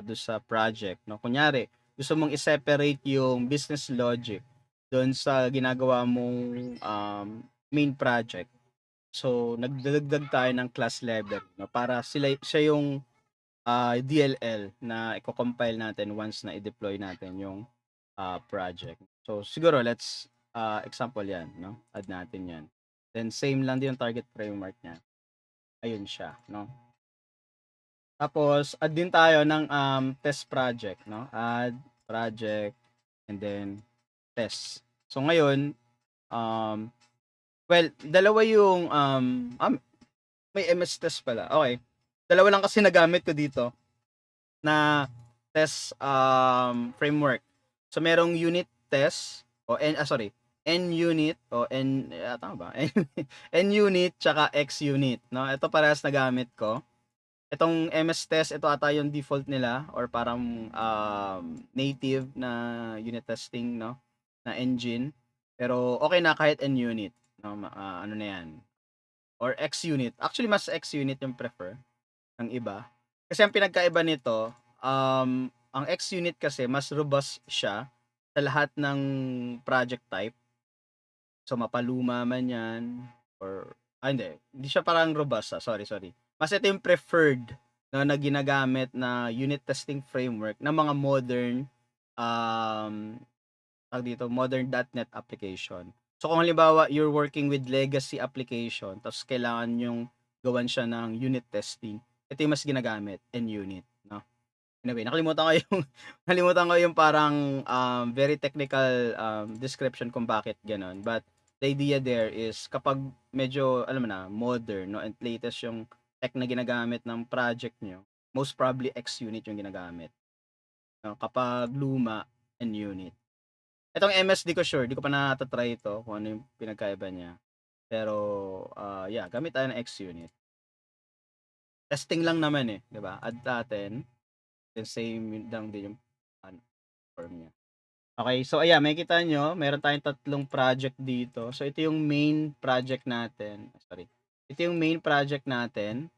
Do sa project, no? Kunyari, gusto mong i-separate yung business logic doon sa ginagawa mong main project. So, nagdadagdag tayo ng class library, no? Para siya yung DLL na i-compile natin once na i-deploy natin yung project. So, siguro let's example yan, no? Add natin yan. Then, same lang din yung target framework niya. Ayun siya, no? Tapos, add din tayo ng test project, no? Add project and then test. So, ngayon, well, dalawa yung may MS test pala. Okay. Dalawa lang kasi nagamit ko dito na test framework. So merong unit test o sorry, N unit o N tama ba? N unit tsaka X unit, no? Ito parehas na gamit ko. Itong MS test, ito ata yung default nila or parang native na unit testing, no? Na engine. Pero okay na kahit N unit, no? Ano na 'yan? Or X unit. Actually mas X unit yung prefer ng iba. Kasi ang pinagkaiba nito, ang X unit kasi mas robust siya sa lahat ng project type. So mapaluma man 'yan or hindi siya parang robust, sorry. Mas ito yung preferred na ginagamit na unit testing framework ng mga modern modern .NET application. So kung halimbawa you're working with legacy application tapos kailangan yung gawan siya ng unit testing, ito yung mas ginagamit, NUnit, no? Anyway, nakalimutan ko yung nakalimutan ko yung parang very technical description kung bakit gano'n. But the idea there is kapag medyo alam mo na modern, no, and latest yung tech na ginagamit ng project nyo, most probably X unit yung ginagamit. No, kapag luma, and unit. Itong MS di ko sure, di ko pa natatry ito kung ano yung pinagkaiba niya. Pero, yeah, gamit tayo ng XUnit. Testing lang naman eh, di ba? Add natin, then same lang din yung form niya. Okay, so ayan, makikita nyo, meron tayong tatlong project dito. So ito yung main project natin. Sorry. Ito yung main project natin,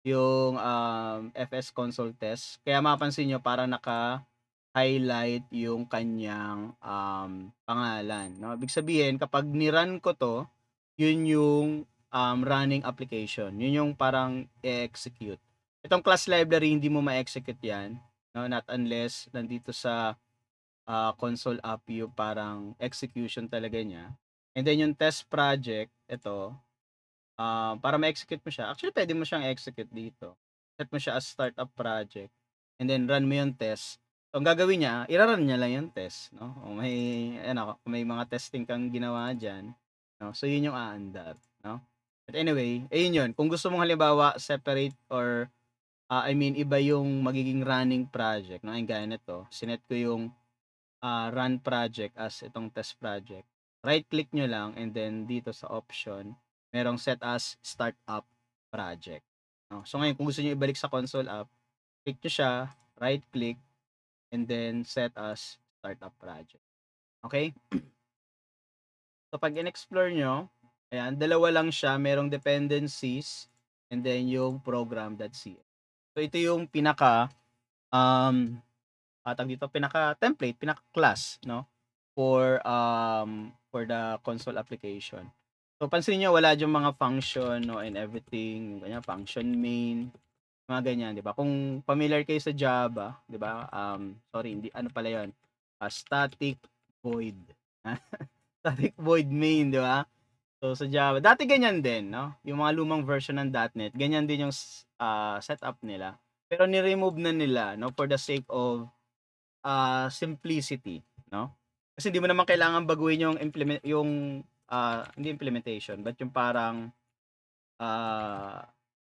yung FS console test. Kaya mapansin nyo, para naka-highlight yung kanyang pangalan. No? Ibig sabihin, kapag nirun ko to, yun yung running application. Yun yung parang i-execute. Itong class library, hindi mo ma-execute yan. No? Not unless nandito sa console app yung parang execution talaga niya. And then yung test project, ito, para ma-execute mo siya, actually pwede mo siyang execute dito. Set mo siya as startup project. And then run mo yung test. So, ang gagawin niya, irarun niya lang yung test. No? O may mga testing kang ginawa dyan. No? So, yun yung aandar. No? But anyway, ayun yun. Kung gusto mong halimbawa, separate or iba yung magiging running project. No? Ang gaya nito, sinet ko yung run project as itong test project. Right click nyo lang and then dito sa option, merong set as startup project. No? So ngayon, kung gusto nyo ibalik sa console app, click nyo siya, right click, and then set as startup project. Okay? So pag in-explore nyo, ayan, dalawa lang siya, merong dependencies, and then yung program.cf. So ito yung pinaka dito, pinaka template, pinaka class, no, for the console application. So pansin niyo, wala diyang mga function, no, and everything, ganyan, function main, mga ganyan, 'di ba? Kung familiar kayo sa Java, 'di ba? Sorry, hindi ano pala 'yon. Static void. Static void main, 'di ba? So sa Java, dati ganyan din, no? Yung mga lumang version ng .NET, ganyan din yung setup nila. Pero ni-remove na nila, no, for the sake of simplicity, no? Kasi hindi mo naman kailangan baguhin hindi implementation, but yung parang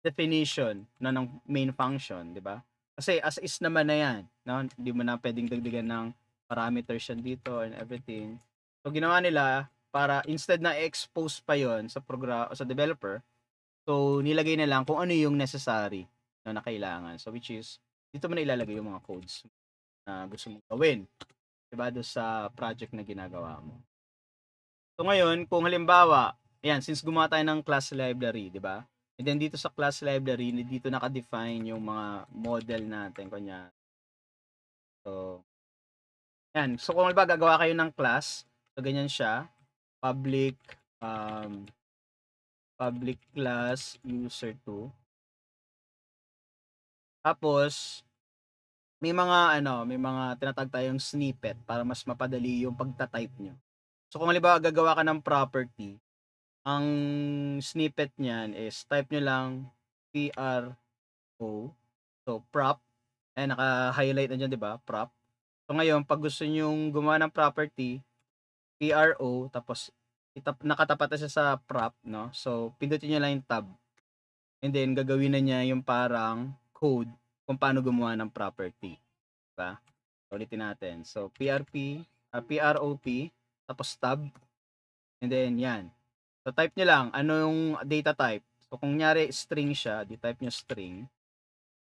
definition ng main function, 'di ba? Kasi as is naman na 'yan, no? Hindi mo na pwedeng dagdagan ng parameters yan dito and everything. So ginawa nila para instead na expose pa 'yon sa sa developer, so nilagay na lang kung ano yung necessary na kailangan. So which is dito mo na ilalagay yung mga codes na gusto mong gawin, 'di ba, do sa project na ginagawa mo. So ngayon, kung halimbawa, ayan, since gumawa tayo ng class library, 'di ba? And then dito sa class library, dito naka-define yung mga model natin kunya. So, ayan. So kung halimbawa gagawa kayo ng class, so ganyan siya, public public class user2. Tapos may mga tinatag tayong snippet para mas mapadali yung pagta-type nyo. So kung halimbawa gagawa ka ng property, ang snippet niyan is type nyo lang PRO. So prop, naka-highlight na dyan, 'di ba? Prop. So ngayon, pag gusto niyo gumawa ng property, PRO, tapos nakatapat na siya sa prop, no? So pindutin niyo lang yung tab. And then gagawin na niya yung parang code kung paano gumawa ng property, 'di ba? Ulitin natin. So PROP, tapos tab, and then yan. So type nyo lang, ano yung data type. So kung nyari string siya, di type nyo string.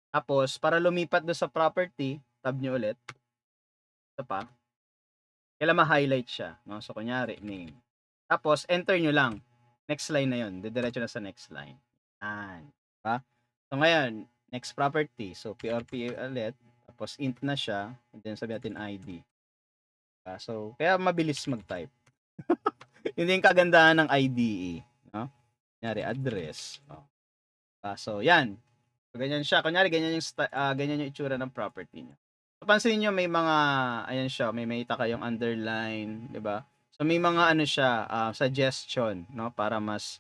Tapos para lumipat do sa property, tab nyo ulit. Ito pa. Kailangan ma-highlight siya. No? So kunyari, name. Tapos enter nyo lang. Next line na yun. Didiretso na sa next line. Yan. Diba? So ngayon, next property. So PRP ulit. Tapos int na siya. And then sabi natin ID. So kaya mabilis mag-type. Yun yung kagandahan ng IDE. No? Kunyari, address. So, yan. So, ganyan siya. Kunyari, ganyan yung itsura ng property niya. So, pansin niyo may mga, ayan siya, may makita kayong underline, di ba? So, may mga ano siya, suggestion, no? Para mas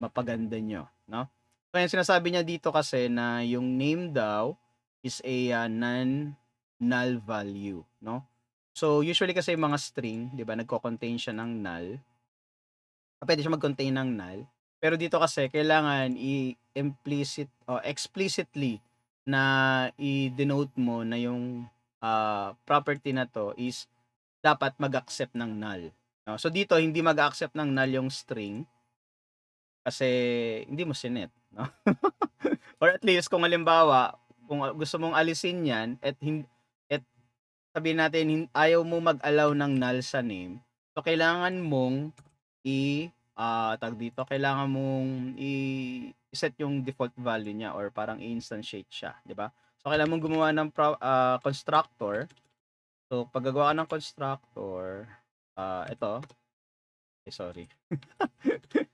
mapaganda nyo, no? So, yung sinasabi niya dito kasi na yung name daw is a non-null value, no? So, usually kasi yung mga string, di ba, nagko-contain siya ng null. Pwede siya mag-contain ng null. Pero dito kasi kailangan i-implicit o explicitly na i-denote mo na yung property na to is dapat mag-accept ng null. No? So dito hindi mag-accept ng null yung string kasi hindi mo sinet, no? Or at least kung halimbawa, kung gusto mong alisin 'yan at sabihin natin ayaw mo mag-allow ng null sa name, so kailangan mong tawag dito, kailangan mong i-set yung default value niya or parang i-instantiate siya, 'di ba? So kailangan mong gumawa ng constructor. So pag gagawa ka ng constructor, ito, sorry.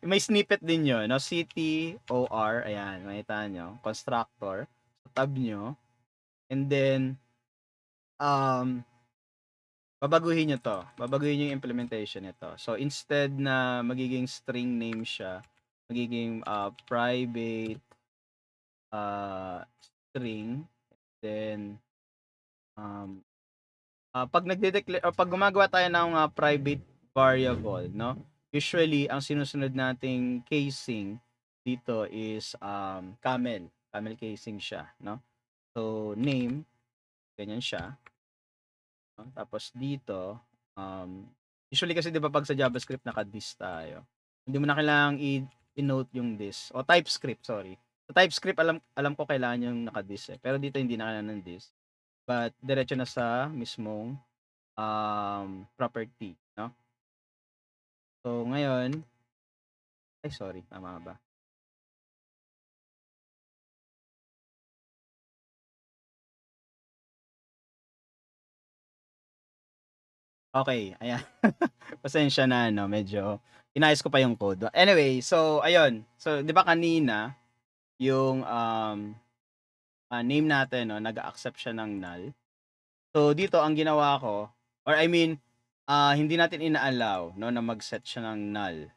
May snippet din 'yon, no? CTOR, ayan, makita nyo, constructor, so tab nyo, and then babaguhin nyo to. Babaguhin yung implementation nito. So, instead na magiging string name siya, magiging private string. Then, pag nagde-declare o pag gumagawa tayo ng private variable, no? Usually, ang sinusunod nating casing dito is camel. Camel casing siya, no? So, name, ganyan siya. Tapos dito, usually kasi 'di ba pag sa JavaScript naka-this tayo, hindi mo na kailangang i-note yung this o TypeScript, sorry. Sa TypeScript alam ko kailangan yung naka-this eh. Pero dito hindi na kailangan ng this. But diretso na sa mismong property, no? So ngayon, ay sorry, tama ba? Okay, ayan. Pasensya na no, medyo inayos ko pa yung code. Anyway, so ayun. So 'di ba kanina yung name natin 'no, nag-a-accept siya ng null. So dito ang ginawa ko or I mean, hindi natin ina-allow 'no na mag-set siya ng null,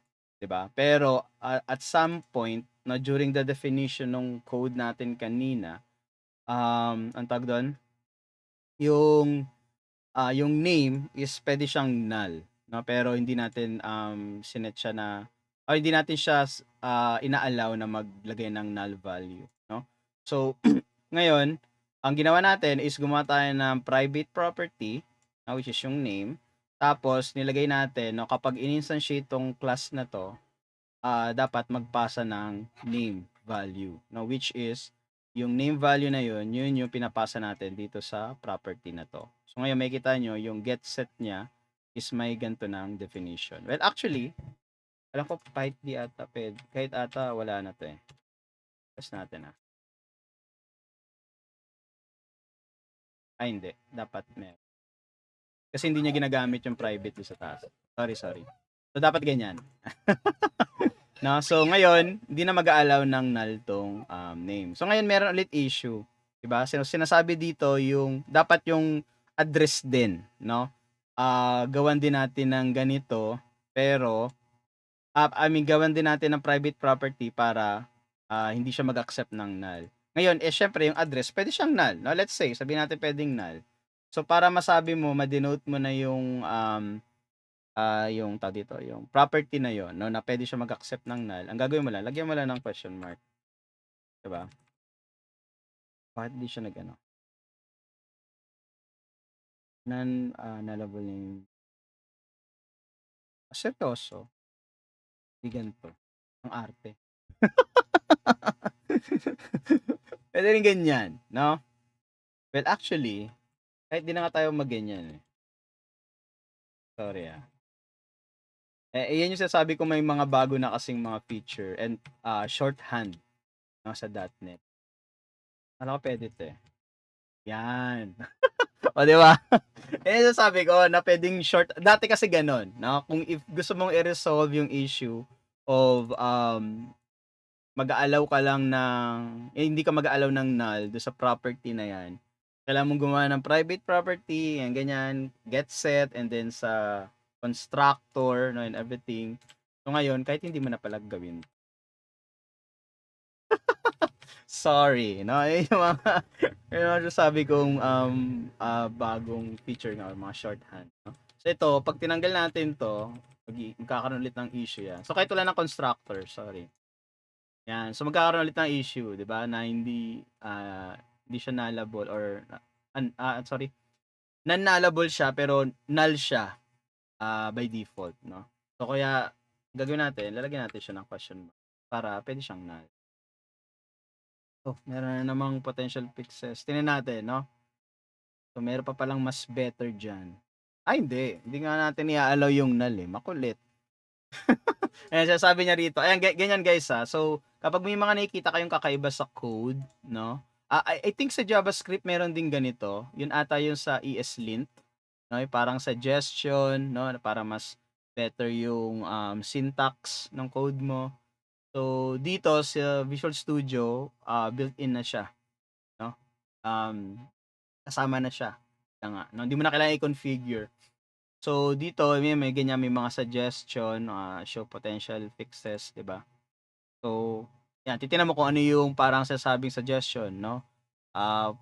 'di ba? Pero at some point 'no, during the definition ng code natin kanina, anong tawag dun, yung name is puwede siyang null 'no, pero hindi natin, sinet siya na o hindi natin siya ina-allow na maglagay ng null value 'no. So ngayon, ang ginawa natin is gumawa tayo ng private property, which is yung name. Tapos nilagay natin 'no, kapag in-instantiate 'tong class na 'to, dapat magpasa ng name value 'no, which is yung name value na yun, yun yung pinapasa natin dito sa property na 'to. So ngayon makikita nyo yung get set niya is may ganito ng definition. Well, actually, alam ko kahit di ata kahit ata wala na 'to, eh. Test natin, Ay hindi, dapat meron. Kasi hindi niya ginagamit yung private do'n sa taas. Sorry. So, dapat ganyan. No? So, ngayon, hindi na mag-a-allow ng null tong name. So, ngayon, meron ulit issue. Diba? Sinasabi dito yung, dapat yung address din, no? Gawan din natin ng ganito, pero, gawan din natin ng private property para hindi siya mag-accept ng null. Ngayon, syempre, yung address, pwede siyang null. No? Let's say, sabihin natin pwedeng null. So, para masabi mo, ma-denote mo na yung tawag dito, yung property na yon, no, na pwede siya mag-accept ng null, ang gagawin mo lang, lagyan mo lang ng question mark. 'Di ba? Bakit di siya nag-ano? Non-nullable name. Seryoso? Di ganito. Ang arte. Pwede rin ganyan, no? Well, actually, kahit di na nga tayo mag-ganyan, eh. Sorry, yan yung sinasabi ko, may mga bago na kasing mga feature and shorthand, no, sa .NET. Alam ko pwede 'to, eh. Yan. O, di ba? Sabi ko na pwedeng short. Dati kasi ganun, no? Kung if gusto mong i-resolve yung issue of mag-a-allow ka lang ng hindi ka mag-a-allow ng null do sa property na yan. Kailangan mong gumawa ng private property, yan ganyan, get set, and then sa constructor, no, and everything. So ngayon, kahit hindi mo na pala gawin. Sorry, no? Yung mga, yung mga sabi kong bagong feature nga, mga shorthand. No? So ito, pag tinanggal natin to, magkakaroon ulit ng issue yan. So kahit wala ng constructor, sorry. Yan. So magkakaroon ulit ng issue, 'di ba? Na hindi siya nullable or sorry. non-nullable siya pero null siya by default, no? So kaya gagawin natin, lalagyan natin siya ng question mark para pwede siyang null. Oh, meron na namang potential fixes. Tingnan natin, no? So meron pa palang mas better diyan. Ay hindi, hindi nga natin i-allow yung null eh, makulit. Ayan, sinasabi niya rito. Ayan, ganyan guys ha. So, kapag may mga nakikita kayong kakaiba sa code, no? I think sa JavaScript meron din ganito. Yun ata yung sa ESLint, no? Yung parang suggestion, no? Para mas better yung syntax ng code mo. So, dito sa Visual Studio, built-in na siya, no? Kasama na siya. Kaya nga, no? Hindi mo na kailangan i-configure. So, dito may ganyan, may mga suggestion, show potential fixes, 'di ba? So, yan, titingnan mo kung ano yung parang sasabing suggestion, no?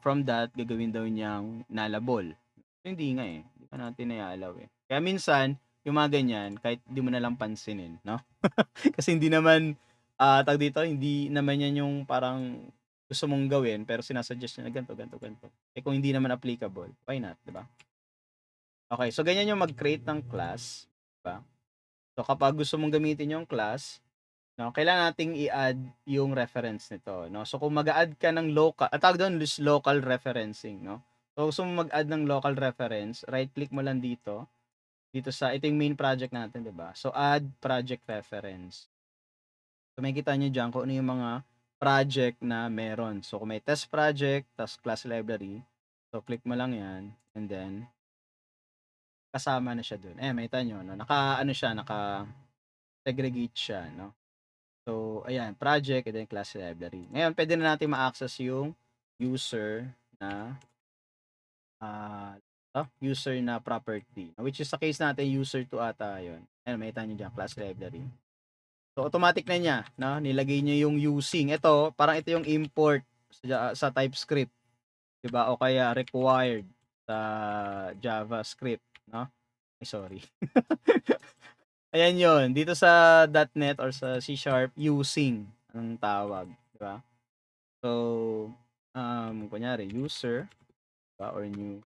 From that, gagawin daw niyang nullable. So, hindi nga eh. Hindi pa natin i-allow eh. Kaya minsan, yung mga ganyan, kahit hindi mo na lang pansinin, no? Kasi hindi naman, tag dito, hindi naman yan yung parang gusto mong gawin, pero sinasuggest niya na ganito, ganito, ganito. Eh kung hindi naman applicable, why not, di ba? Okay, so ganyan yung mag-create ng class, di ba? So kapag gusto mong gamitin yung class, no, kailangan nating i-add yung reference nito, no? So kung mag-add ka ng local, tawag doon is local referencing, no? So gusto mo mag-add ng local reference, right click mo lang dito sa ito yung main project natin, 'di ba? So add project reference. So makikita niyo diyan kung ano yung mga project na meron. So kung may test project, tas class library, so click mo lang 'yan and then kasama na siya doon. Eh, makita niyo, no? Naka ano siya, naka segregate siya, no? So, ayan, project and then class library. Ngayon, pwede na natin ma-access yung user na user na property. Which is sa case natin, user 2 ata yun. Ayan, makita nyo dyan, class library. So, automatic na niya, no? Nilagay niya yung using. Ito, parang ito yung import sa TypeScript. Diba? O kaya required sa JavaScript, no? Ay, sorry. Ayan yon dito sa .NET or sa C# using ang tawag, 'di ba? So, kunyari user, ba, or new,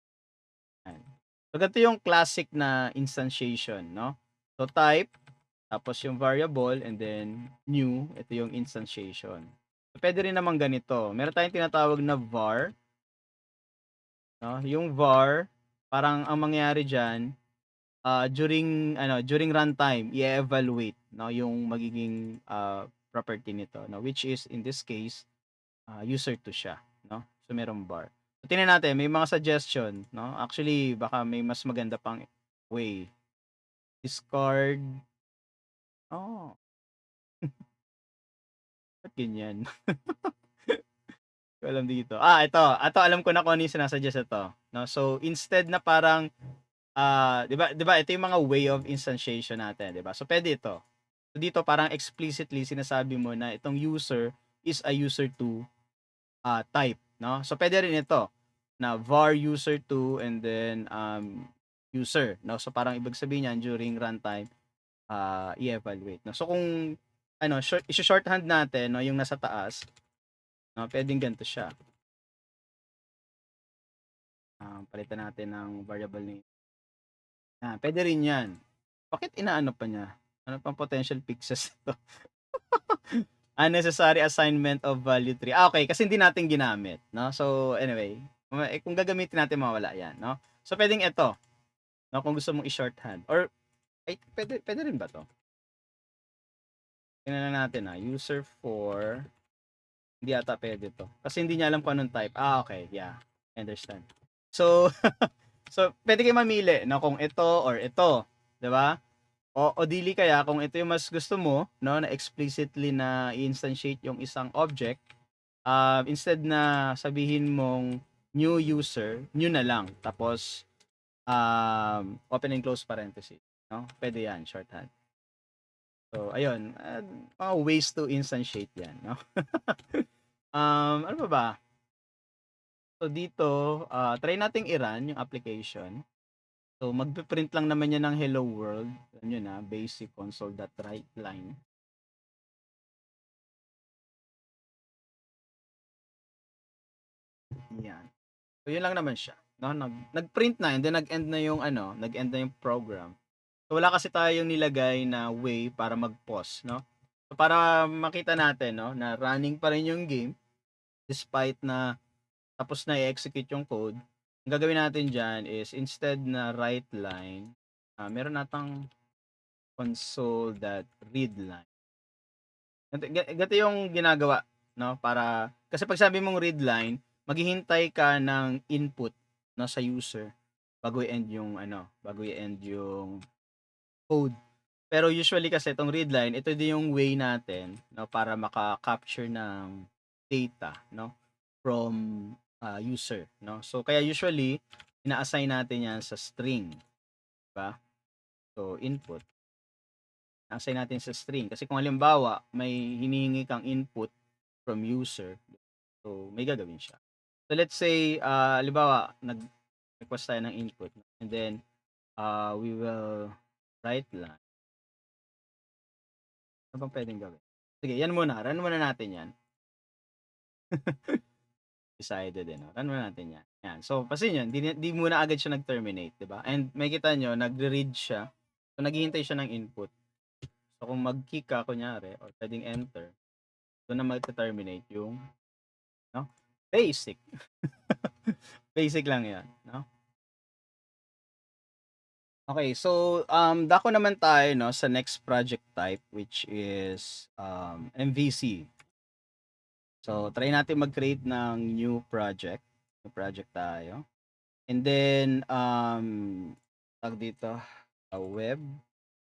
ayan. So, ganito yung classic na instantiation, no? So, type, tapos yung variable, and then new, ito yung instantiation. So, pwede rin naman ganito. Meron tayong tinatawag na var, no? Yung var, parang ang mangyayari diyan, during runtime, i-evaluate, no, yung magiging property nito, no, which is in this case user 2 siya, no? So merong var. So tingnan natin, may mga suggestion, no? Actually, baka may mas maganda pang way. Discard. Oh, ba't ganyan? Ko alam dito. Ito alam ko na kung ano yung sinasuggest ito, no? So instead na parang 'di ba ito yung mga way of instantiation natin, 'di ba? So pwede ito. So dito parang explicitly sinasabi mo na itong user is a user2 type, no? So pwede rin ito na var user2 and then user, no? So parang ibig sabihin niyan during runtime i-evaluate, no? So kung i-shorthand natin, no, yung nasa taas, no, pwedeng ganito siya. Palitan natin ng variable name. Pwede rin 'yan. Bakit inaano pa niya? Ano pang potential fixes ito? Unnecessary assignment of value tree. Okay, kasi hindi natin ginamit, no? So, anyway, kung gagamitin natin mawala 'yan, no? So, pwedeng ito, no, kung gusto mong i-shorthand or pwede rin ba 'to? Tingnan na natin, user for hindi ata pwede 'to. Kasi hindi niya alam kung anong type. Okay, yeah. I understand. So, so pwede kayo mamili, no, kung ito or ito, 'di ba? O dili kaya kung ito yung mas gusto mo, no, na explicitly na i-instantiate yung isang object, instead na sabihin mong new user, new na lang. Tapos, open and close parenthesis. No? Pwede yan, shorthand. So, ayun. Mga ways to instantiate yan. No? Ano pa ba? So, dito, try nating i-run yung application. So, magpiprint lang naman yan ng hello world. Yun na, basic console.writeLine. Yan. So, yun lang naman siya. no? Nag-print na and then nag-end na yung ano, nag-end na yung program. So, wala kasi tayong nilagay na way para mag-pause, no? So, para makita natin, no, na running pa rin yung game despite na tapos na i-execute yung code. Ang gagawin natin diyan is instead na write line, meron natang console.readline. Ganito yung ginagawa, no? Para kasi pag sabi mong readline, maghihintay ka ng input, no, sa user bago i-end yung ano, bago i-end yung code. Pero usually kasi itong readline, ito din yung way natin, no, para maka-capture ng data, no, from user, no. So kaya usually ina-assign natin 'yan sa string, 'di ba? So input, assign natin sa string kasi kung halimbawa may hinihingi kang input from user, so may gagawin siya. So let's say halimbawa nag-request tayo ng input and then we will write lang. Ano bang pwedeng gawin? Sige, yan muna. Run muna natin yan. Decided eh, no? Run muna natin yan. Yan. So, kasi yun, di muna agad siya nag-terminate, di ba? And may kita nyo, nagre-read siya. So, naghihintay siya ng input. So, kung mag-kick ka, kunyari, or pwedeng enter, doon na mag-terminate yung, no? Basic. Basic lang yan, no? Okay, so, dako naman tayo, no, sa next project type, which is MVC. So, try natin mag-create ng new project. New project tayo. And then, tag dito, a web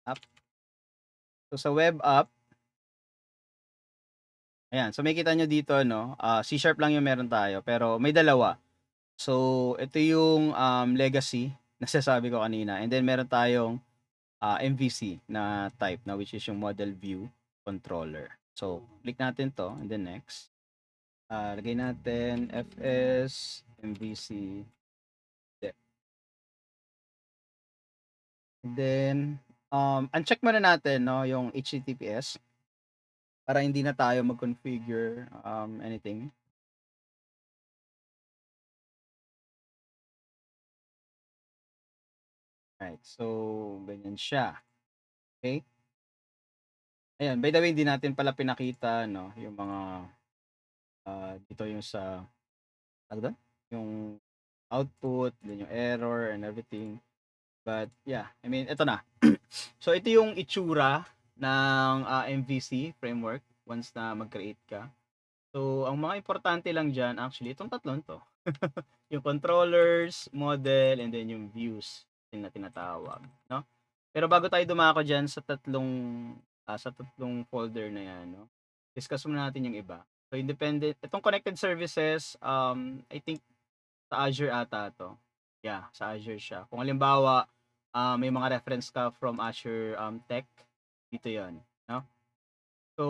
app. So, sa web app, ayan. So, makikita nyo dito, no? C# lang yung meron tayo. Pero, may dalawa. So, ito yung legacy na sasabi ko kanina. And then, meron tayong MVC na type, na which is yung model view controller. So, click natin to. And then, next. Lagay natin fs MVC. And then, uncheck muna natin, no, yung HTTPS para hindi na tayo mag-configure anything. Right, so ganyan siya. Okay? Ayan, by the way, hindi natin pala pinakita, no, yung mga dito yung sa ano doon? Yung output, then yung error and everything. But yeah, I mean, ito na. So ito yung itsura ng MVC framework once na mag-create ka. So, ang mga importante lang diyan actually itong tatlong 'to. Yung controllers, model, and then yung views na tinatawag, no? Pero bago tayo dumako diyan sa tatlong folder na 'yan, no? Discuss muna natin yung iba. So, independent itong connected services, I think sa Azure ata 'to. Yeah, sa Azure siya. Kung halimbawa, may mga reference ka from Azure Tech, dito 'yon, no? So,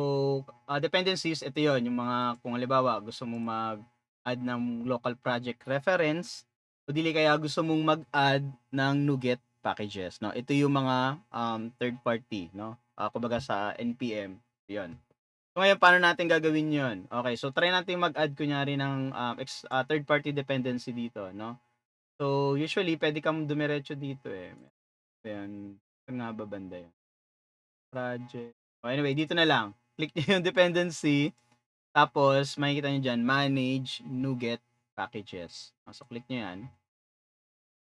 dependencies, ito yon yung mga, kung halimbawa, gusto mong mag-add ng local project reference, o dili kaya gusto mong mag-add ng NuGet packages, no? Ito yung mga third party, no? Kumbaga sa NPM, yon. So, ngayon, paano natin gagawin yon? Okay, so try natin mag-add kunyari ng third party dependency dito, no? So, usually, pwede kang dumiretso dito eh. Ayan, saan nga ba banda yun? Project. Oh, anyway, dito na lang. Click niyo yung dependency. Tapos, makikita nyo dyan, manage NuGet packages. So, click nyo yan.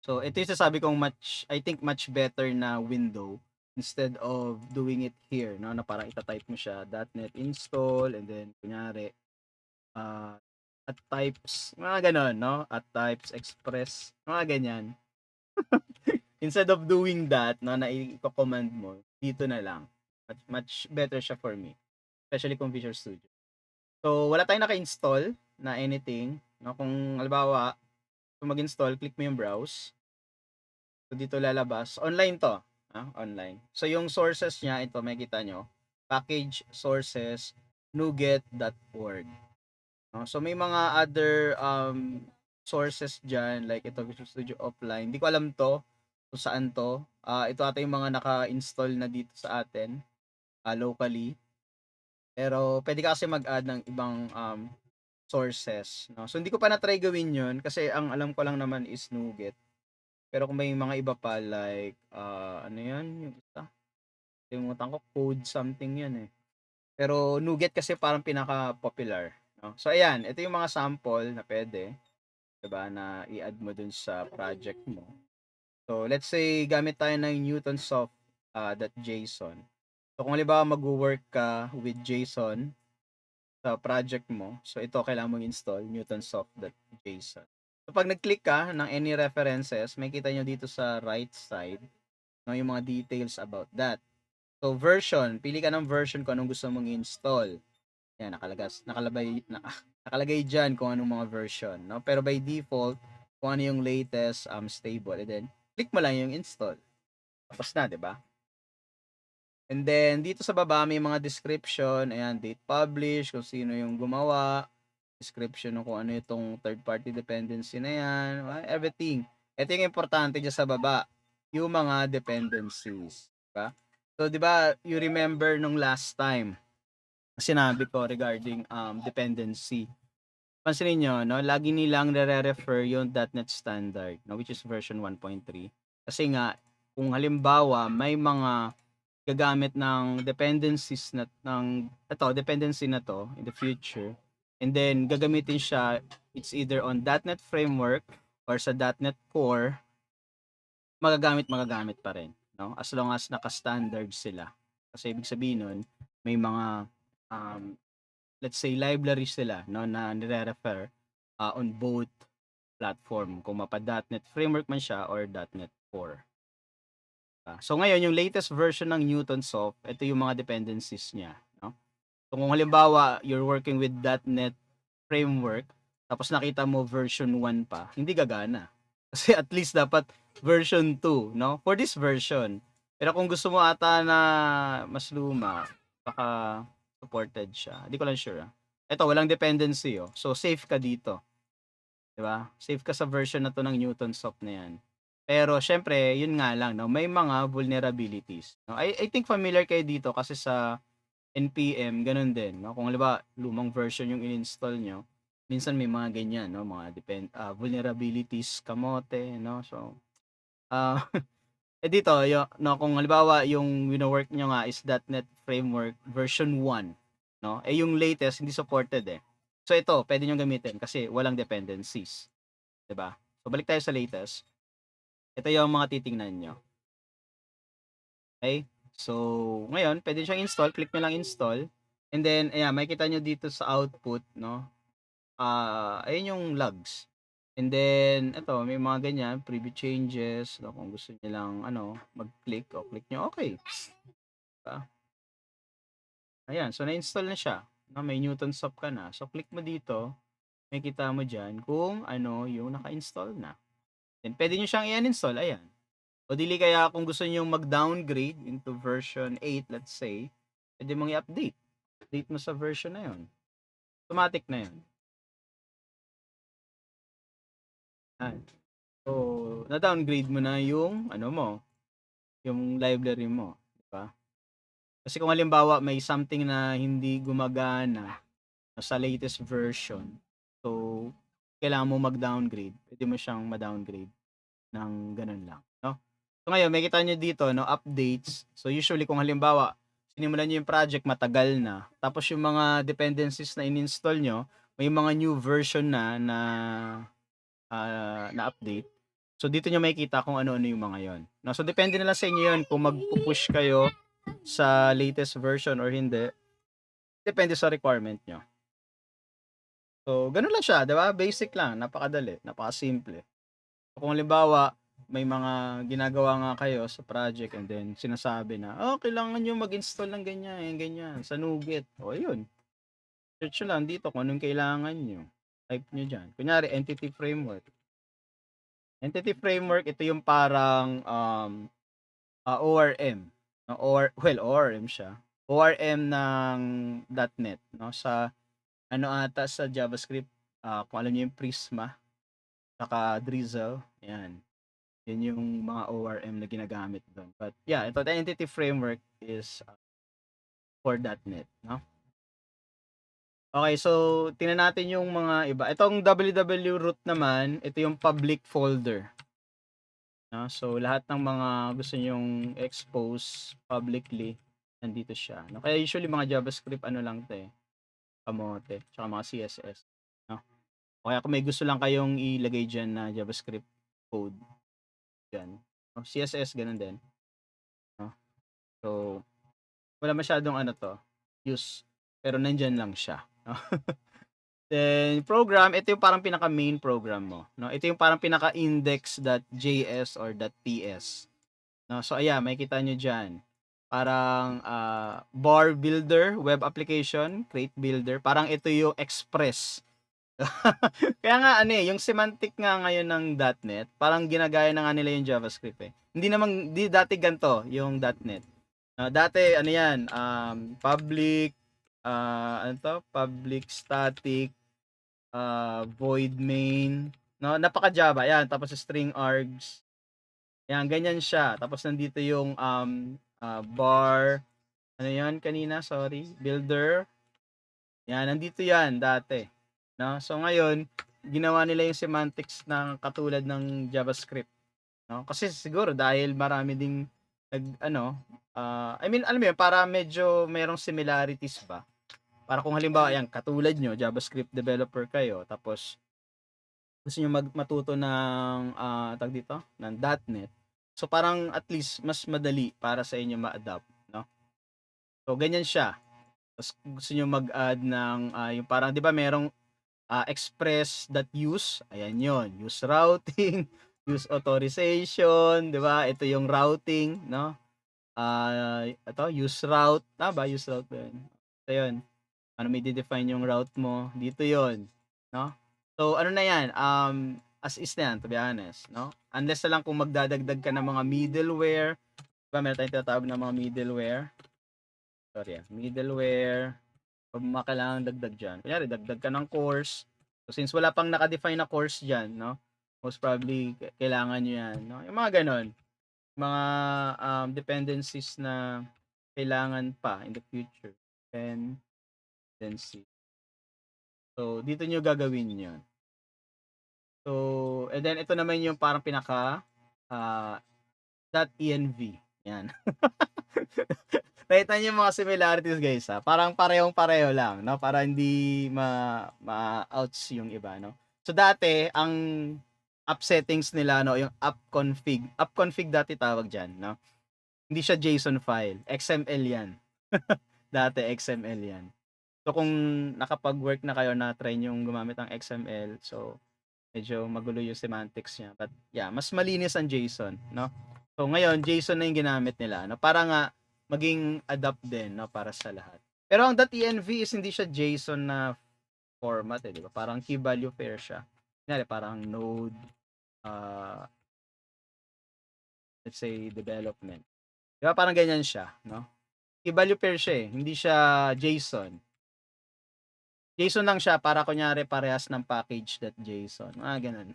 So, ito yung sasabi kong I think much better na window instead of doing it here, no? Na parang itatype mo siya, .NET install, and then, kunyari, at types, mga ganon, no? At types, express, mga ganyan. Instead of doing that, no, na i-command mo, dito na lang. Much better siya for me. Especially kung Visual Studio. So, wala tayong naka-install na anything. No? Kung halimbawa, kung mag-install, click mo yung browse. So, dito lalabas. Online to. Online. So, yung sources niya, ito, makikita nyo. Package sources nuget.org. No? So, may mga other sources dyan, like ito, Visual Studio Offline. Hindi ko alam to, kung saan to. Ito ata yung mga naka-install na dito sa atin, locally. Pero, pwede ka kasi mag-add ng ibang sources, no? So, hindi ko pa na-try gawin yun kasi ang alam ko lang naman is NuGet. Pero kung may mga iba pa like, ano yan, yung isa? Limutan ko, code something yun eh. Pero NuGet kasi parang pinaka-popular, no? So, ayan, ito yung mga sample na pwede, diba, na i-add mo dun sa project mo. So, let's say, gamit tayo ng newtonsoft.json. So, kung halimbawa mag-work ka with JSON sa project mo, so ito kailangan mong install, newtonsoft.json. So, pag nag-click ka ng any references, may kita nyo dito sa right side, no, yung mga details about that. So, version, pili ka ng version kung anong gusto mong install. Yan, nakalagay dyan kung anong mga version, no? Pero by default, kung ano yung latest stable, and then click mo lang yung install. Tapos na, 'di ba? And then dito sa baba may mga description, ayan, date publish, kung sino yung gumawa, description ng kung ano itong third party dependency na yan, everything. Ito yung importante dyan sa baba, yung mga dependencies, 'di ba? So 'di ba, you remember nung last time sinabi ko regarding dependency. Pansinin niyo, no, lagi nilang nire-refer yung .NET Standard, no, which is version 1.3. Kasi nga, kung halimbawa may mga gagamit ng dependencies na dependency na to in the future, and then gagamitin siya, it's either on .NET Framework or sa .NET Core, magagamit pa rin, no? As long as naka-standard sila. Kasi ibig sabihin nun, may mga um, let's say libraries sila, no, na nire-refer on both platform, kung mapa.NET Framework man siya or .NET Core. So ngayon yung latest version ng Newtonsoft, ito yung mga dependencies niya, no? So kung halimbawa you're working with .NET Framework tapos nakita mo version 1 pa, hindi gagana. Kasi at least dapat version 2, no? For this version. Pero kung gusto mo ata na mas luma, baka supported siya. Hindi ko lang sure. Ito, walang dependency, oh. So safe ka dito. 'Di ba? Safe ka sa version na 'to ng Newtonsoft na 'yan. Pero syempre, yun nga lang, no, may mga vulnerabilities. No? I think familiar kayo dito kasi sa NPM, ganun din. No? Kung halimbawa, lumang version yung in-install nyo, minsan may mga ganyan, no? Mga vulnerabilities, kamote, no? So, uh, dito, no, kung halimbawa yung wino-work nyo nga is .NET Framework version 1, no? Yung latest, hindi supported eh. So, ito, pwede nyo gamitin kasi walang dependencies. 'Di ba? So, balik tayo sa latest. Ito yung mga titingnan nyo. Okay? So, ngayon, pwede siyang install. Click nyo lang install. And then, ayan, makikita nyo dito sa output, no? Ayun yung logs. And then, ito, may mga ganyan, preview changes. No? Kung gusto nyo lang, mag-click, o click nyo, okay. Diba? Ayan, so na-install na siya. No? May Newtonsoft ka na. So, click mo dito, makikita mo dyan kung ano yung naka-install na. Then, pwede nyo siyang i-uninstall. Ayan. O dili kaya kung gusto niyo mag-downgrade into version 8, let's say, pwede mong i-update. Update mo sa version na 'yon. Automatic na 'yon. Yan. So, na-downgrade mo na yung yung library mo, di ba? Kasi kung halimbawa may something na hindi gumagana sa latest version, so kailangan mo mag-downgrade, pwede mo siyang ma-downgrade ng ganun lang, no? So ngayon, makikita nyo dito, no, updates. So usually kung halimbawa, sinimulan nyo yung project, matagal na. Tapos yung mga dependencies na in-install nyo, may mga new version na update. So dito nyo makikita kung ano-ano yung mga yon. No, so depende na lang sa inyo yon kung mag-push kayo sa latest version or hindi. Depende sa requirement nyo. So, ganun lang siya, 'di ba? Basic lang, napakadali, napakasimple. Kung halimbawa, may mga ginagawa nga kayo sa project and then sinasabi na, kailangan nyo mag-install ng ganyan, ganyan, sa NuGet. O, yun. Search nyo lang dito kung anong kailangan nyo. Type nyo dyan. Kunyari, Entity Framework. Entity Framework, ito yung parang ORM. No? ORM siya. ORM ng .NET. No? Sa, ata sa JavaScript, kung alam nyo yung Prisma, saka Drizzle, yan. Yun yung mga ORM na ginagamit doon. But yeah, ito, the entity framework is for .NET, no? Okay, so tingnan natin yung mga iba. Itong www root naman, ito yung public folder, 'no. So lahat ng mga gusto niyong expose publicly, nandito siya, 'no. Kaya usually mga JavaScript ano lang 'to, kamote, tsaka mga CSS, 'no. O kaya kung may gusto lang kayong ilagay diyan na JavaScript code, diyan. O CSS gano'n din, 'no. So wala masyadong ano 'to, use, pero nandiyan lang siya, 'no. Then program, ito yung parang pinaka-main program mo, 'no. Ito yung parang pinaka-index.js or .ts, 'no. So ayan, makikita niyo diyan, parang, bar builder, web application, crate builder, parang ito yung express. Kaya nga ano, yung semantic nga ngayon ng .NET, parang ginagaya na nga nila yung JavaScript, eh. Hindi dati gan'to yung .NET. Dati ano 'yan, public, ano 'to, public static, void main, 'no, napaka-Java 'yan, tapos string args, 'yan ganyan siya. Tapos nandito yung, bar, ano 'yan kanina, sorry, builder, 'yan nandito 'yan dati, 'no. So ngayon, ginawa nila yung semantics ng katulad ng JavaScript, 'no. Kasi siguro dahil marami ding nag-ano, I mean alam mo yun, para medyo merong similarities ba. Para kung halimbawa 'yan katulad niyo, JavaScript developer kayo, tapos gusto niyo matuto ng, tawag dito, ng .NET. So, parang at least mas madali para sa inyo ma-adapt, 'no? So, ganyan siya. Tapos gusto niyo mag-add ng, yung parang 'di ba merong, express.use, ayan 'yon, use routing, use authorization, 'di ba? Ito yung routing, 'no? Ito use route, tama ba? Use route ba 'yun? Ito 'yun. Paano mo ide-define yung route mo, dito 'yon, 'no? So ano na 'yan, as is na 'yan, to be honest, 'no? Unless na lang kung magdadagdag ka ng mga middleware, 'di ba meron tayong tinatawag na mga middleware, sorry, middleware, kung mga kailangang dagdag diyan. Kunyari dagdag ka ng course, so since wala pang naka-define na course diyan, 'no, most probably kailangan niyo 'yan, 'no? Yung mga gano'n, mga, dependencies na kailangan pa in the future, dependency. So, dito niyo gagawin 'yon. So, and then ito naman yung parang pinaka, ah, .env, 'yan. Nakita niyo yung mga similarities guys, parang parehong-pareho lang 'no, para hindi ma-outs yung iba 'no. So, dati ang app settings nila 'no, yung app config dati tawag diyan 'no. Hindi siya JSON file, XML 'yan. Dati XML 'yan. So, kung nakapag-work na kayo na try niyong gumamit ng XML, so medyo magulo yung semantics niya, but yeah, mas malinis ang JSON, 'no? So ngayon, JSON na yung ginamit nila, 'no, para nga maging adapt din, 'no, para sa lahat. Pero ang .env is hindi siya JSON na format, 'di ba? Parang key value pair siya. Kunyari parang node, uh, let's say development. 'Di ba parang ganyan siya, 'no? Key value pair siya, hindi siya JSON. JSON lang siya para kunyari parehas ng package.json, mga gano'n.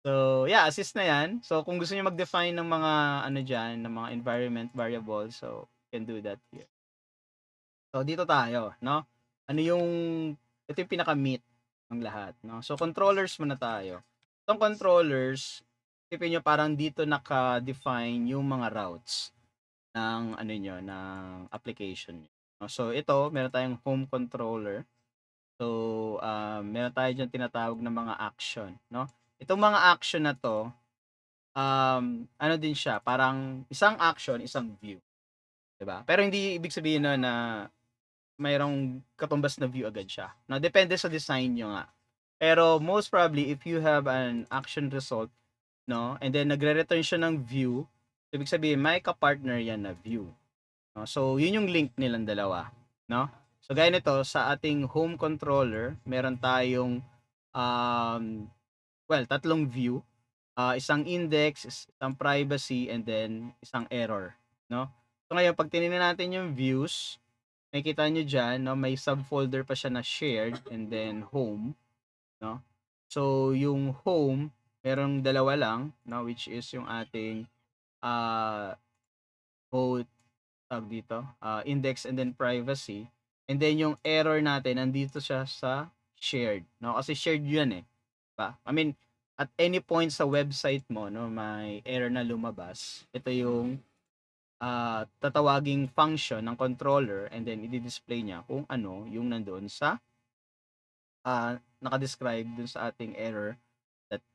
So, yeah, assist na 'yan. So, kung gusto niyo mag-define ng mga ano diyan, ng mga environment variables, so you can do that here. So, dito tayo, 'no? Ano yung ito yung pinaka-meat ng lahat, 'no? So, controllers muna tayo. Itong controllers, isipin niyo parang dito naka-define yung mga routes ng ano niyo, ng application niyo, 'no? So, ito meron tayong home controller. So, meron tayo diyang tinatawag na mga action, 'no? Itong mga action na 'to, ano din siya, parang isang action, isang view, 'di ba? Pero hindi ibig sabihin nun na mayroong katumbas na view agad siya, 'no? Depende sa design niyo nga. Pero most probably if you have an action result, 'no, and then nagre-return siya ng view, ibig sabihin may ka-partner 'yan na view, 'no? So, yun yung link nilang dalawa, 'no? So, gaya nito sa ating home controller, meron tayong, um, well, tatlong view, isang index, isang privacy, and then isang error, 'no? So, ngayon 'pag tiningnan natin yung views, makikita niyo diyan 'no, may subfolder pa siya na shared and then home, 'no? So, yung home, merong dalawa lang, 'no, which is yung ating, both tawag dito, index and then privacy. And then yung error natin nandito siya sa shared, no? Kasi shared 'yan eh, 'di ba? I mean, at any point sa website mo, no, may error na lumabas. Ito yung tatawaging function ng controller and then i-display niya kung ano yung nandoon sa naka-describe dun sa ating error that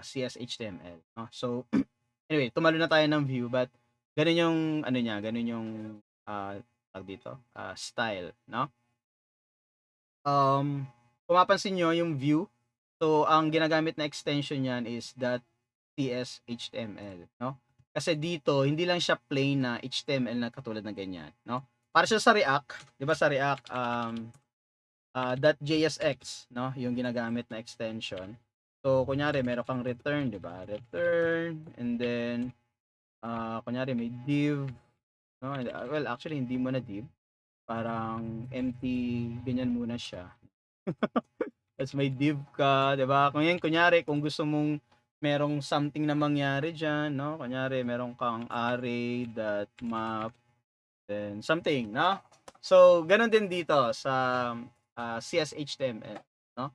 CSHTML, no? So anyway, tumalo na tayo ng view but ganun yung ano niya, ganun yung tawag dito, style, no? Kung mapapansin niyo yung view, so ang ginagamit na extension niyan is .cshtml, no? Kasi dito hindi lang siya plain na HTML na katulad ng ganyan, no? Para siya sa React, 'di ba sa React .jsx, no? Yung ginagamit na extension. So kunyari meron kang return, 'di ba? Return and then kunyari may div, no? Well, actually hindi mo na div, parang empty ganyan muna siya. Tapos may div ka, 'di ba? Kung yan, kunyari, kung gusto mong merong something na mangyari diyan, no? Kunyari, meron kang array.map, then something, no? So, ganun din dito sa CSHTML, no?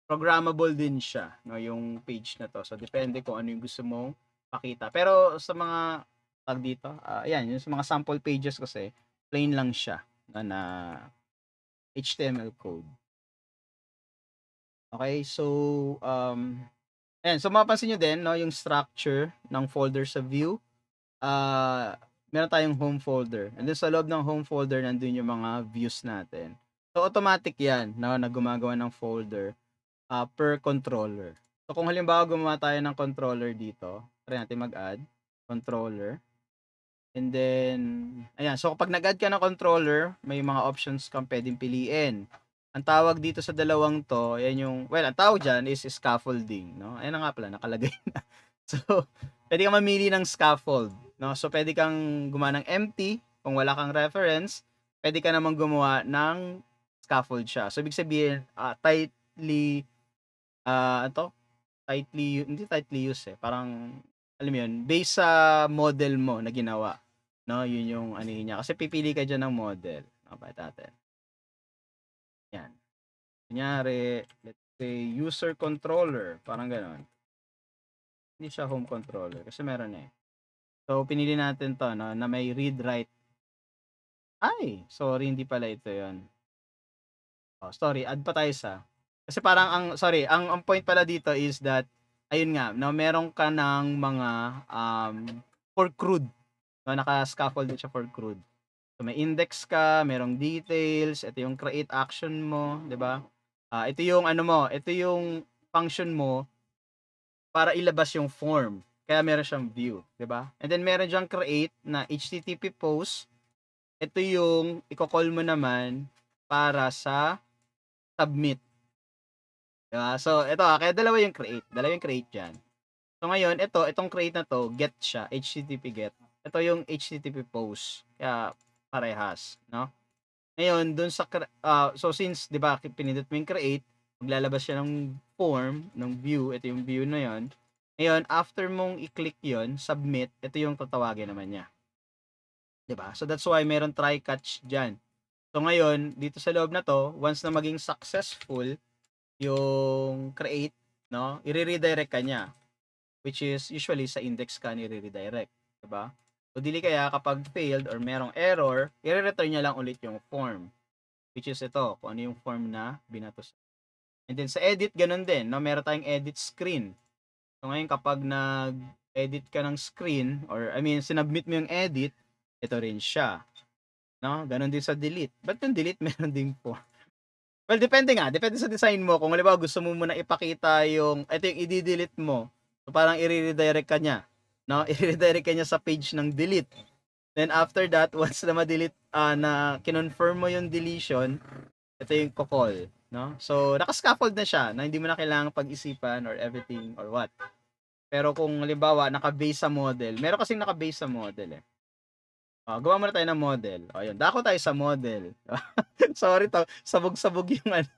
Programmable din siya, no? Yung page na to. So, depende kung ano yung gusto mong pakita. Pero sa mga tag dito, ayan, yung sa mga sample pages kasi, plain lang siya na HTML code. Okay, so ayan, so mapapansin nyo din, no, yung structure ng folder sa view. Meron tayong home folder. And then sa loob ng home folder, nandun yung mga views natin. So automatic yan, no, na gumagawa ng folder per controller. So kung halimbawa gumawa tayo ng controller dito, try natin mag-add controller. And then, ayan, so kapag nag-add ka ng controller, may mga options kang pwedeng piliin. Ang tawag dito sa dalawang to, yan yung, well, ang tawag dyan is scaffolding, no? Ayan na nga pala, nakalagay na. So, pwede kang mamili ng scaffold, no? So, pwede kang gumawa ng empty, kung wala kang reference, pwede ka namang gumawa ng scaffold siya. So, ibig sabihin, hindi tightly used eh. Parang, alam mo yun, based sa model mo na ginawa. No, yun yung ano niya. Kasi pipili ka dyan ng model. Okay, natin. Yan. Kunyari, let's say, user controller. Parang ganon. Hindi siya home controller. Kasi meron eh. So, pinili natin to, no, na may read-write. Ay, sorry, hindi pala ito yon. Oh, sorry, add pa tayo sa. Kasi parang ang point pala dito is that, ayun nga, no, meron ka ng mga for crude. No, naka-scaffold din siya for crude. So may index ka, merong details, ito yung create action mo, 'di ba? Ito yung ano mo, ito yung function mo para ilabas yung form. Kaya meron siyang view, 'di ba? And then meron diyang create na HTTP post. Ito yung i-call mo naman para sa submit. 'Di ba? So ito kaya dalawa yung create diyan. So ngayon, itong create na to, get siya, HTTP get. Ito yung HTTP post. Kaya parehas, no? Ngayon, dun sa so since 'di ba, pinindot mo yung create, maglalabas siya ng form, ng view, ito yung view na 'yon. Ngayon, after mong i-click 'yon, submit, ito yung tatawagin naman niya. 'Di ba? So that's why meron try catch diyan. So ngayon, dito sa loob na to, once na maging successful yung create, no, i-redirect ka niya, which is usually sa index ka ni-redirect, 'di ba? So dili kaya kapag failed or merong error, i-return niya lang ulit yung form, which is ito, kung ano yung form na binato. And then sa edit, ganun din, no? Meron tayong edit screen. So ngayon kapag nag-edit ka ng screen, or I mean, sinubmit mo yung edit, ito rin siya. No? Ganun din sa delete. But yung delete, meron din form. Well, depende nga. Depende sa design mo. Kung halimbawa gusto mo muna ipakita ito yung i-delete mo. So parang i-redirect ka niya. No? I-redirect ka niya sa page ng delete. Then after that, once na ma-delete, na kinonfirm mo yung deletion, ito yung call, no? So, naka-scaffold na siya na hindi mo na kailangang pag-isipan or everything or what. Pero kung halimbawa, naka-base sa model, meron kasing naka-base sa model eh. Gawa muna tayo ng model. Ayun, dako tayo sa model. Sorry to, sabog-sabog yung ano.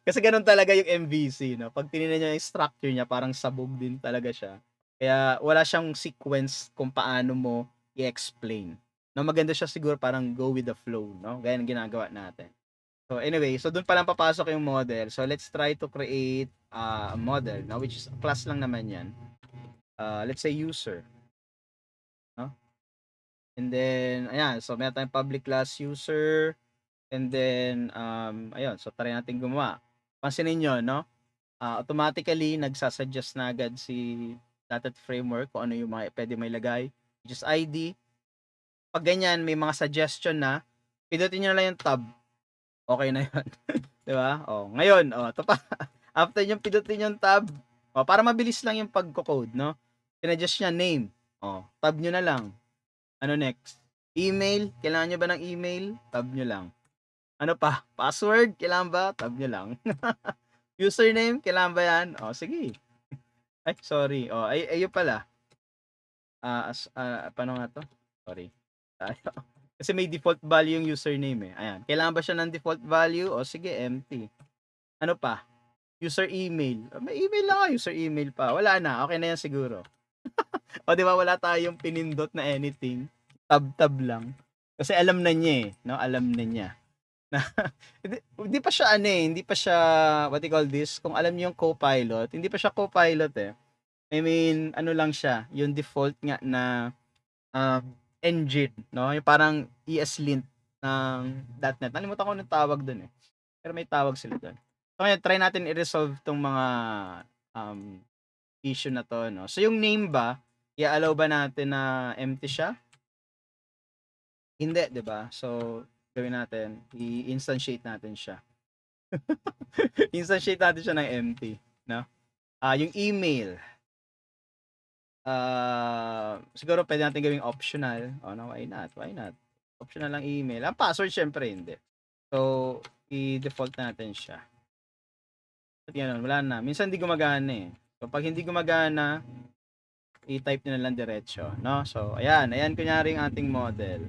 Kasi ganun talaga yung MVC, no? Pag tinignan niyo yung structure niya, parang sabog din talaga siya. Kaya wala siyang sequence kung paano mo i-explain, No, maganda siya siguro parang go with the flow, no? Gaya ng ginagawa natin. So anyway, so doon pa lang papasok yung model. So let's try to create a model, no, which is class lang naman 'yan. Let's say user, no? And then ayan, so meron tayong public class user and then ayun, so try natin gumawa. Pansinin niyo, no? Automatically nagsasuggest na agad si .NET Framework kung ano yung mga pwede may lagay, which is ID. Pag ganyan, may mga suggestion na, pindutin niyo na lang yung tab. Okay na yun. 'Di ba? Oh, ngayon, ito pa. After yung pindutin yung tab, para mabilis lang yung pagko-code, no? Sinadjust niya name. Tab niyo na lang. Ano next? Email, kailangan niyo ba ng email? Tab niyo lang. Ano pa? Password, kailangan ba? Tab niyo lang. Username, kailangan ba 'yan? Sige. Ay, sorry. Ayun pala. Paano nga 'to? Sorry. Tayo. Kasi may default value yung username, eh. Ayan. Kailangan ba siya ng default value? Sige, empty. Ano pa? User email. May email lang nga, user email pa. Wala na. Okay na yan siguro. Di ba wala tayong pinindot na anything. Tab-tab lang. Kasi alam na niya, eh. No? Alam na niya. Na, hindi pa siya hindi pa siya, what you call this? Kung alam niyo yung Copilot, hindi pa siya Copilot, eh. I mean, ano lang siya, yung default nga na engine, no? Yung parang ESLint ng .NET. Nalimutan ko anong tawag dun, eh. Pero may tawag sila dun. So ngayon, try natin i-resolve tong mga issue na to, no? So yung name ba, i-allow ba natin na empty siya? Hindi, 'di ba? So gawin natin, i-instantiate natin siya. Instantiate natin siya ng empty, no? Yung email, siguro pwede natin gawing optional. No, why not? Why not? Optional lang email. Ang password syempre hindi. So i-default natin siya. At yan, wala na. Minsan hindi gumagana, eh. So pag hindi gumagana, i-type nyo na lang diretso, no? So ayan kunyari yung ating model.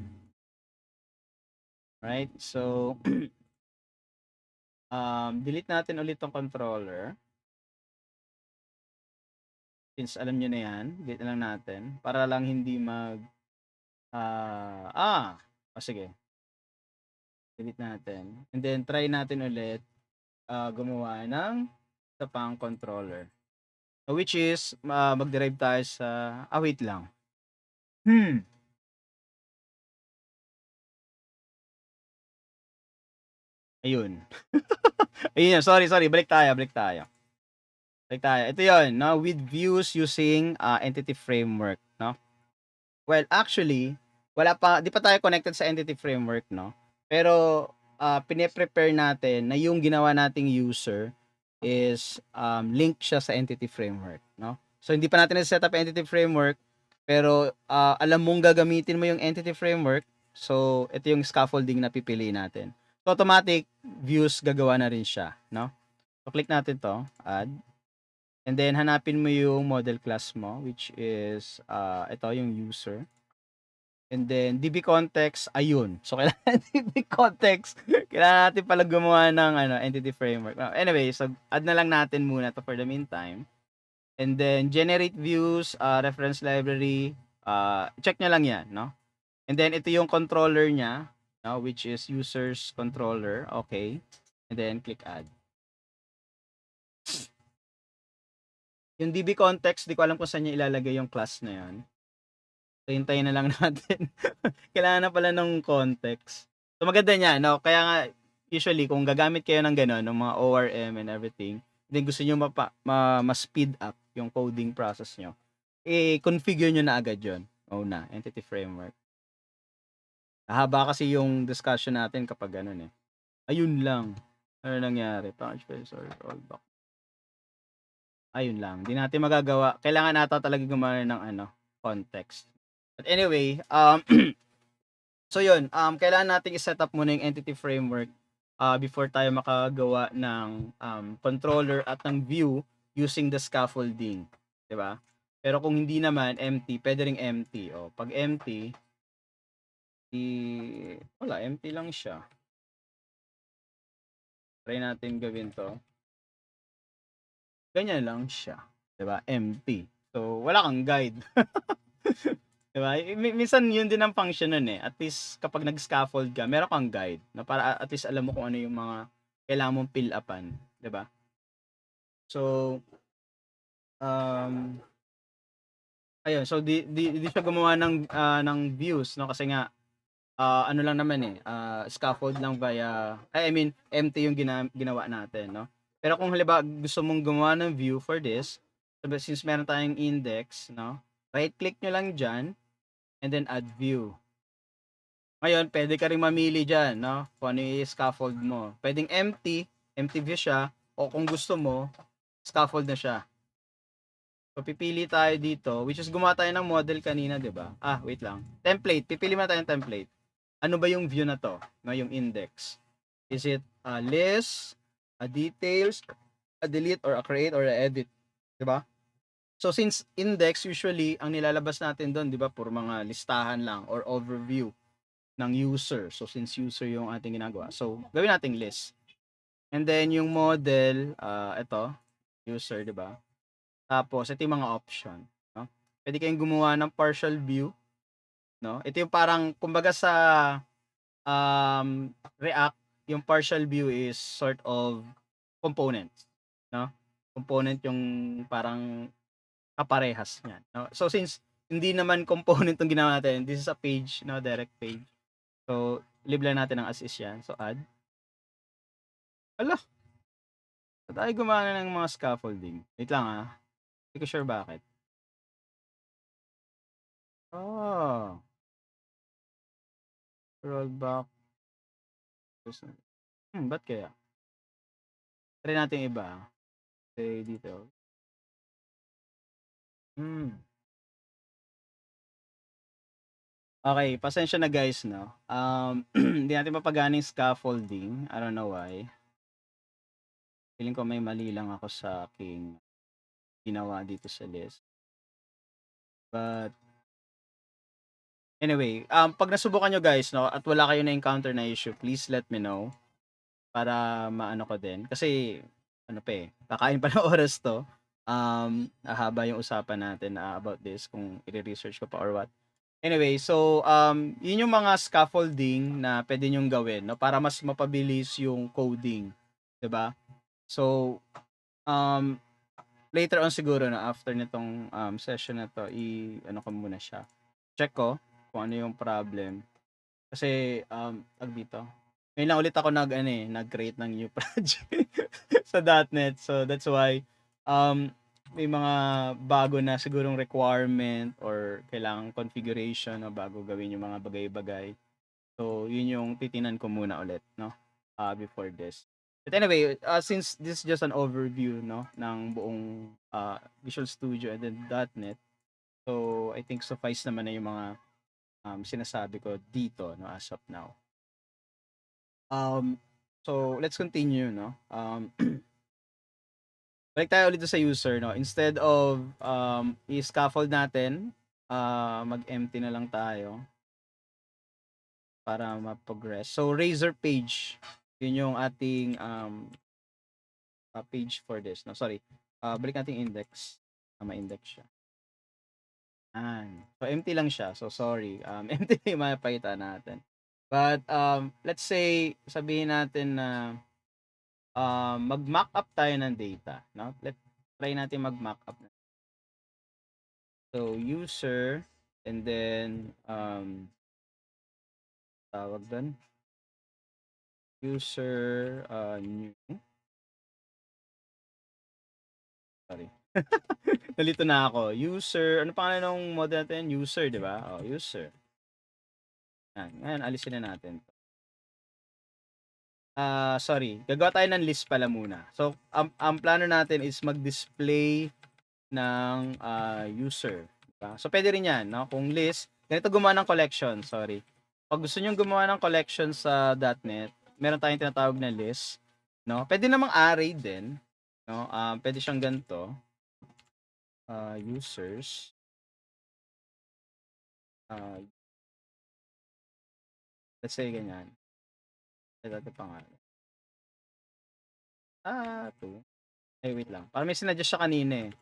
Right? So delete natin ulit tong controller. Since alam nyo na yan, delete na lang natin para lang hindi mag sige. Delete natin. And then try natin ulit gumawa ng isa pang controller. Which is mag-derive tayo sa wait lang. Ayun. Ayun, sorry, balik tayo. Ito 'yon, no, with views using entity framework, no? Well, actually, di pa tayo connected sa entity framework, no? Pero pine-prepare natin na yung ginawa nating user is link siya sa entity framework, no? So hindi pa natin na-set up entity framework, pero alam mong gagamitin mo yung entity framework, so ito yung scaffolding na pipiliin natin. So automatic views gagawa na rin siya, no? So click natin 'to, add. And then hanapin mo yung model class mo, which is ito yung user. And then DB context, ayun. So kailangan DB context. Kailangan natin pala gumawa ng entity framework. Anyway, so add na lang natin muna to for the meantime. And then generate views, reference library, check nyo lang 'yan, no? And then ito yung controller niya, no, which is users controller. Okay. And then click add. Yung DB context, di ko alam kung saan niya ilalagay yung class na 'yan. So, hintayin na lang natin. Kailangan na pala ng context. So, maganda niya, no? Kaya nga, usually, kung gagamit kayo ng gano'n, ng mga ORM and everything, then gusto nyo ma-speed up yung coding process nyo, configure nyo na agad yun. Una, entity framework. Haba kasi yung discussion natin kapag gano'n, eh. Ayun lang. Ano nangyari? Sorry, rollback. Ayun lang. Hindi natin magagawa. Kailangan nata talaga gumawa ng context. But anyway, so yun, kailangan nating i-set up muna yung entity framework before tayo makagawa ng controller at ng view using the scaffolding, 'di ba? Pero kung hindi naman empty, pwede ring empty. Pag empty, wala, empty lang siya. Try natin gawin 'to. Ganyan lang siya, 'di ba? Empty. So wala kang guide. 'Di ba? Minsan yun din ang function nun, eh, at least kapag nag-scaffold ka meron kang guide na para at least alam mo kung ano yung mga kailangan mong fill up-an, 'di ba? So, um, ayun, so di siya gumawa ng views 'no kasi nga, ano lang naman, eh, scaffold lang via I mean empty yung ginawa natin 'no. Pero kung halimbawa gusto mong gumawa ng view for this, since meron tayong index 'no, right click niyo lang diyan and then add view. Ngayon puwede ka ring mamili diyan 'no, kung ano yung scaffold mo. Puwedeng empty view siya o kung gusto mo, scaffold na siya. So pipili tayo dito, which is gumawa tayo ng model kanina 'di ba? Wait lang, template, pipili muna tayong template. Ano ba yung view na 'to, 'no, yung index? Is it a list, a details, a delete, or a create, or a edit, 'di ba? So since index usually ang nilalabas natin do'n 'di ba puro mga listahan lang or overview ng user. So since user yung ating ginagawa, so gawin nating list. And then yung model, ito, user, 'di ba? Tapos ito yung mga option, 'no? Puwede kayong gumawa ng partial view, 'no? Ito yung parang kumbaga sa, React, yung partial view is sort of components, 'no? Component yung parang kaparehas niyan, 'no? So since hindi naman component 'tong ginawa natin, this is a page, 'no, direct page. So leave lang natin ng as is 'yan. So add. Hala, ba't tayo gumana ng mga scaffolding? Wait lang, hindi ko sure bakit. Ah, rollback. Ba't kaya? Try natin iba, say dito. Hmm, okey, pasensya na guys 'no. Hindi natin mapagana yung scaffolding, I don't know why. Feeling ko may mali lang ako sa aking ginawa dito sa list. But anyway, 'pag nasubukan niyo guys 'no at wala kayong na-encounter na issue, please let me know para maano ko din. Kasi ano pa, eh, kakain pa ng oras 'to. Hahaba yung usapan natin about this kung ire-research ko pa or what. Anyway, so, yun yung mga scaffolding na puwede niyong gawin 'no, para mas mapabilis yung coding, 'di ba? So, um, later on siguro na after nitong, session na 'to i-ano ko muna siya, check ko kung ano yung problem. Kasi, tawag dito, ngayon lang ulit ako nag-ano, eh, nag-create ng new project sa .NET. So, that's why, may mga bago na sigurong requirement or kailangang configuration 'no, bago gawin yung mga bagay-bagay. So, yun yung titingnan ko muna ulit 'no, before this. But anyway, since this is just an overview 'no, ng buong, Visual Studio and then .NET, so I think suffice naman na yung mga, sinasabi ko dito 'no, as of now. So let's continue 'no, balik tayo ulit dun sa user 'no, instead of, i-scaffold natin, mag-empty na lang tayo para ma-progress. So razor page, yun yung ating, page for this 'no, sorry, balik natin yung index, ma-index siya. So empty lang siya, so sorry, empty lang yung mapapakita natin. But, let's say sabihin natin na, mag-mock-up tayo ng data 'no, try natin mag-mock-up. So user and then, tawag dun, user, new, sorry. Nalito na ako. User, ano pangalan nung model natin? User, 'di ba? Oh, user. Yan, ngayon alisin na natin 'to. Sorry, gagawa tayo ng list pala muna. So, ang plano natin is mag-display ng, user, 'di ba? So, puwede rin 'yan 'no, kung list ganito gumawa ng collection, sorry. 'Pag gusto niyong gumawa ng collection sa .NET, meron tayong tinatawag na list, 'no? Puwede namang array din, 'no? Puwede siyang ganito, users, ah, let's say ganyan. Ito pangalan, 2. Ay wait lang, parang may sinuggest siya kanina, eh.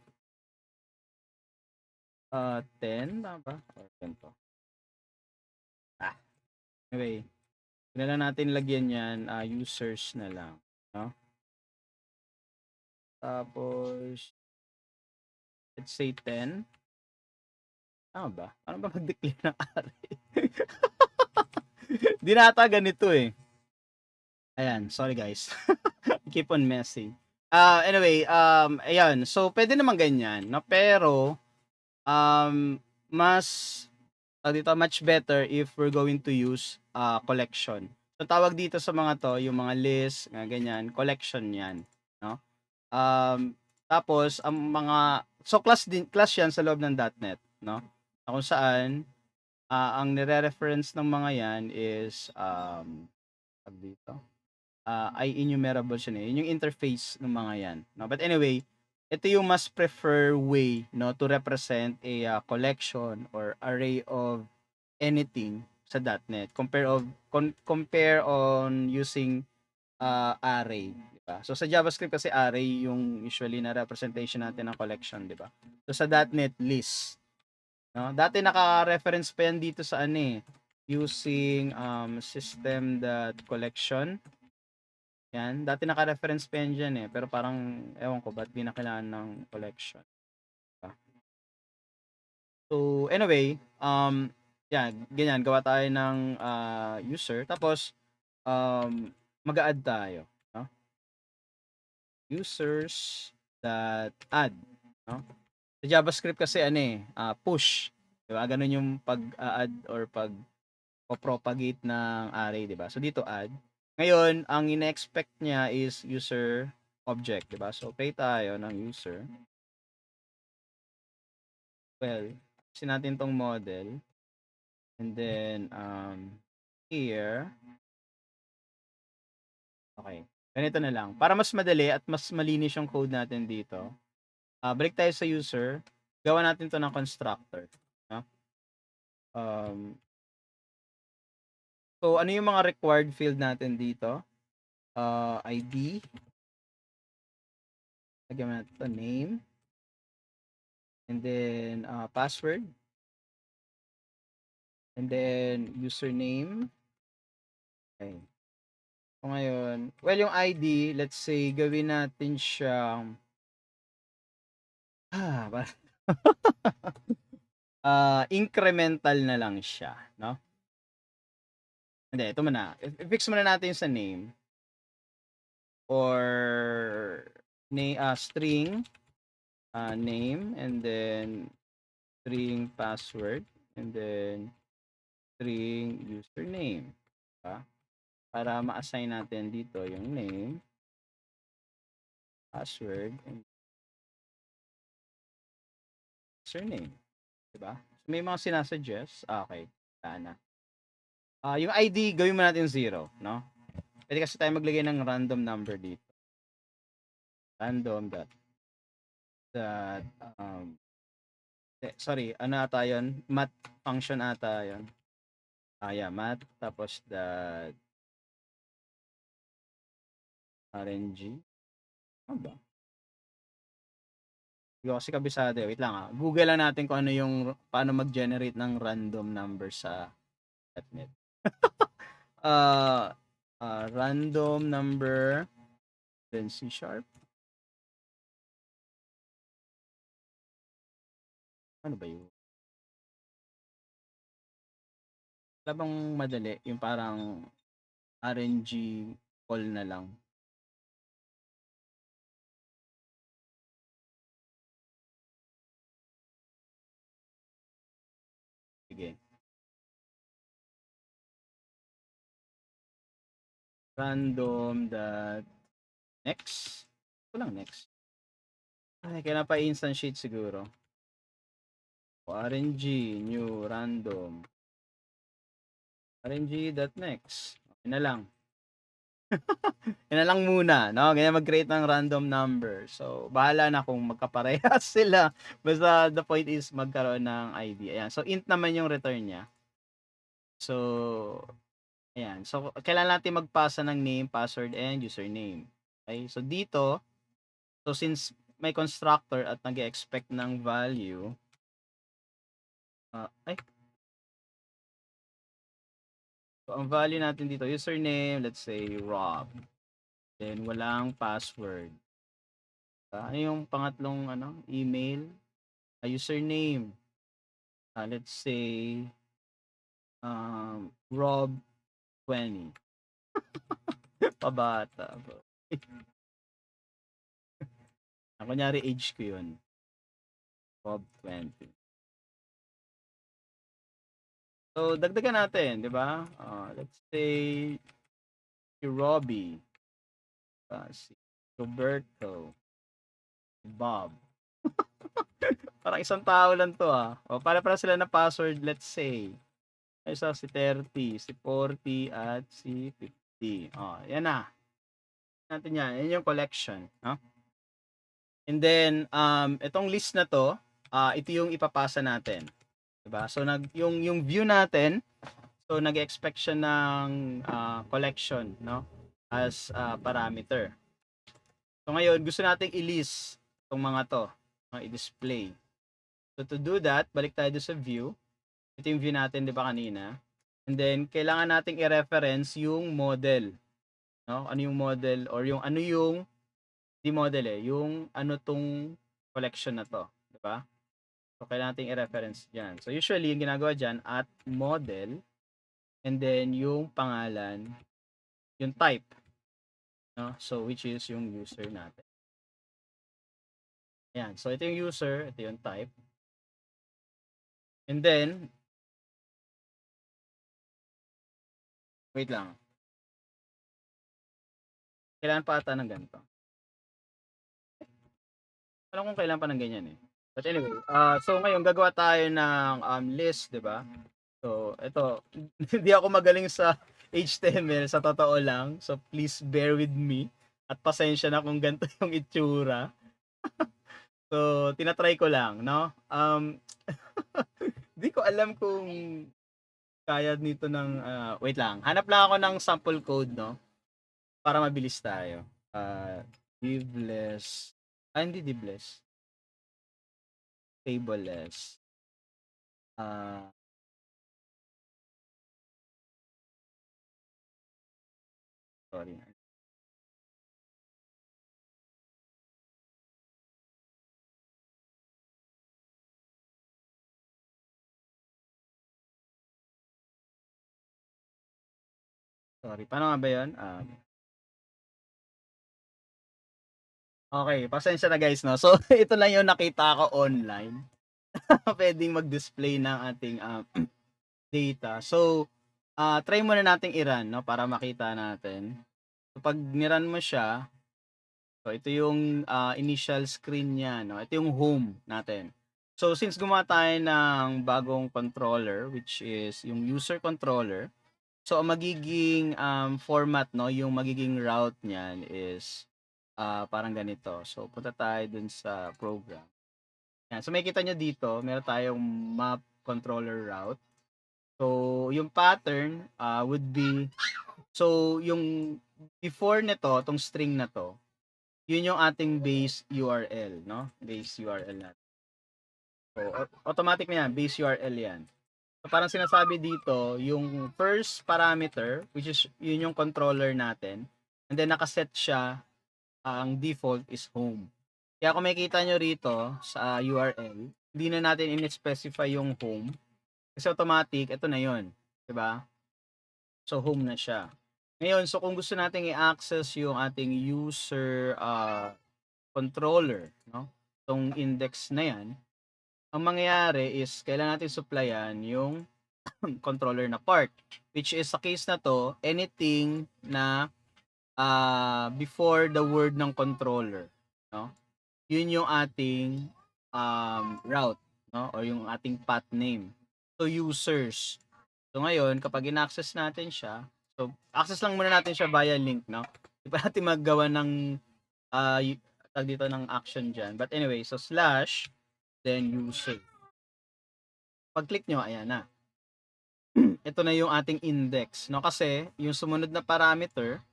10 tama ba? Or ganito. Anyway, huwag na lang natin lagyan yan, users na lang, 'no? Tapos, let's say 10. Tama ba? Paano ba mag-declare ng array? 'Di na ata ganito, eh. Ayan, sorry guys. Keep on messing. Anyway, ayan. So, pwede naman ganyan, no? Pero, mas, dito, much better if we're going to use collection. So, tawag dito sa mga to, yung mga list, nga ganyan, collection yan, no? Tapos, ang mga, so class yan sa loob ng .NET, no? Na kung saan, ang nire-reference ng mga yan is, tawag dito, ay enumerable siya, eh. Yun yung interface ng mga yan, no? But anyway, ito yung mas prefer way, no, to represent a collection or array of anything sa .NET compare on using array, di ba? So sa JavaScript kasi array yung usually na representation natin ng collection, di ba? So sa .NET list, no? Dati naka-reference pa yan dito sa ano, eh, using system.collection. Yan, dati naka-reference pa yan dyan, eh, pero parang ewan ko ba't di na kailangan ng collection. Diba? So anyway, yan, ganyan, gawa tayo ng user, tapos mag-add tayo, no? Users that add, no? Sa JavaScript kasi ano, eh, push, diba? Ganun yung pag-add or pag-propagate ng array, diba? So dito add. Ngayon, ang ina-expect niya is user object, diba? So create tayo ng user. Well, kasi natin tong model. And then, here, okay. Ganito na lang. Para mas madali at mas malinis yung code natin dito, balik tayo sa user. Gawa natin to ng constructor. No? So, ano yung mga required field natin dito? ID. Lagyan natin ito, name. And then, password. And then, username. Okay. So, ngayon, well, yung ID, let's say, gawin natin siyang, incremental na lang siya, no? Hindi, ito muna. I-fix muna natin sa name or string name and then string password and then string username. Diba? Para ma-assign natin dito yung name, password, and username. Diba? So, may mga sinasuggest. Okay. Sana. Yung ID, gawin mo natin 0, no? Pwede kasi tayo maglagay ng random number dito. Random dot sorry, ano ata yun? Math function ata yun. Yeah, math. Tapos RNG. Ano ba? Hindi ko kasi kabisado. Wait lang. Google lang natin kung ano yung, paano mag-generate ng random number sa .NET. Random number, then C#. Ano ba yun? Labang madali, yung parang RNG call na lang. Sige. Random dot next. Ito lang next. Ay, kailangan pa instantiate siguro. RNG new random. RNG.next. Okay na lang. Yan na lang muna, no? Ganyan mag-create ng random number. So, bahala na kung magkaparehas sila. Basta the point is magkaroon ng ID. Ayan. So, int naman yung return niya. So, ayan. So, kailangan natin magpasa ng name, password, and username. Okay? So, dito, so since may constructor at nag-expect ng value, Ay, so ang value natin dito, username, let's say Rob. Then walang password. Ano yung pangatlong email? Username. Let's say Rob20. Pabata. Kunyari age ko yun. Rob20. So, dagdagan natin, di ba? Let's say si Robbie. Si Roberto. Si Bob. Parang isang tao lang to O, para sila na password, let's say. Isa si 30, si 40, at si 50. Yan na. Natin yan. Yan yung collection. No? And then, itong list na to, ito yung ipapasa natin. Diba? So, yung view natin, so, nag-expect siya ng collection, no? As parameter. So, ngayon, gusto nating i-list itong mga to, i-display. So, to do that, balik tayo sa view. Ito yung view natin, di ba, kanina? And then, kailangan nating i-reference yung model. No? Ano yung model or yung ano yung di model yung ano tong collection na to, di ba? So, kailangan nating i-reference dyan. So, usually, yung ginagawa dyan, at model, and then yung pangalan, yung type. No? So, which is yung user natin. Ayan. So, ito yung user, ito yung type. And then, wait lang. Kailangan pa ata ng ganito. Alam kong kailangan pa ng ganyan eh. But anyway, so ngayon gagawa tayo ng list, 'di ba? So, ito, hindi ako magaling sa HTML sa totoo lang. So, please bear with me. At pasensya na kung ganito yung itsura. So, tinatry ko lang, no? Hindi ko alam kung kaya nito ng wait lang. Hanap lang ako ng sample code, no? Para mabilis tayo. Divless. Hindi divless. Tableless. Sorry. Sorry. Paano nga ba yun? Okay, pasensya na guys, no? So, ito lang yung nakita ko online. Pwedeng mag-display ng ating data. So, try muna nating i-run, no? Para makita natin. So, pag ni-run mo siya, so ito yung initial screen niya, no? Ito yung home natin. So, since gumawa tayo ng bagong controller, which is yung user controller, so ang magiging format, no? Yung magiging route niyan is parang ganito. So, punta tayo dun sa program. Yan. So, makikita nyo dito, meron tayong map controller route. So, yung pattern would be, so, yung before nito, tong string na to, yun yung ating base URL, no? Base URL natin. So, automatic na yan, base URL yan. So, parang sinasabi dito, yung first parameter, which is yun yung controller natin, and then nakaset siya, ang default is home. Kaya kung makikita nyo rito sa URL, hindi na natin in-specify yung home. Kasi automatic, ito na yun. Diba? So, home na siya. Ngayon, so kung gusto nating i-access yung ating user controller, no? Itong index na yan, ang mangyayari is, kailangan natin supplyan yung controller na part. Which is, sa case na to, anything na before the word ng controller, no? Yun yung ating route, no? O yung ating path name. So, users. So, ngayon, kapag in-access natin siya, so, access lang muna natin siya via link, no? Di pa natin maggawa ng tag dito ng action dyan. But anyway, so slash, then user. Pag-click nyo, ayan na. Ito na yung ating index, no? Kasi, yung sumunod na parameter,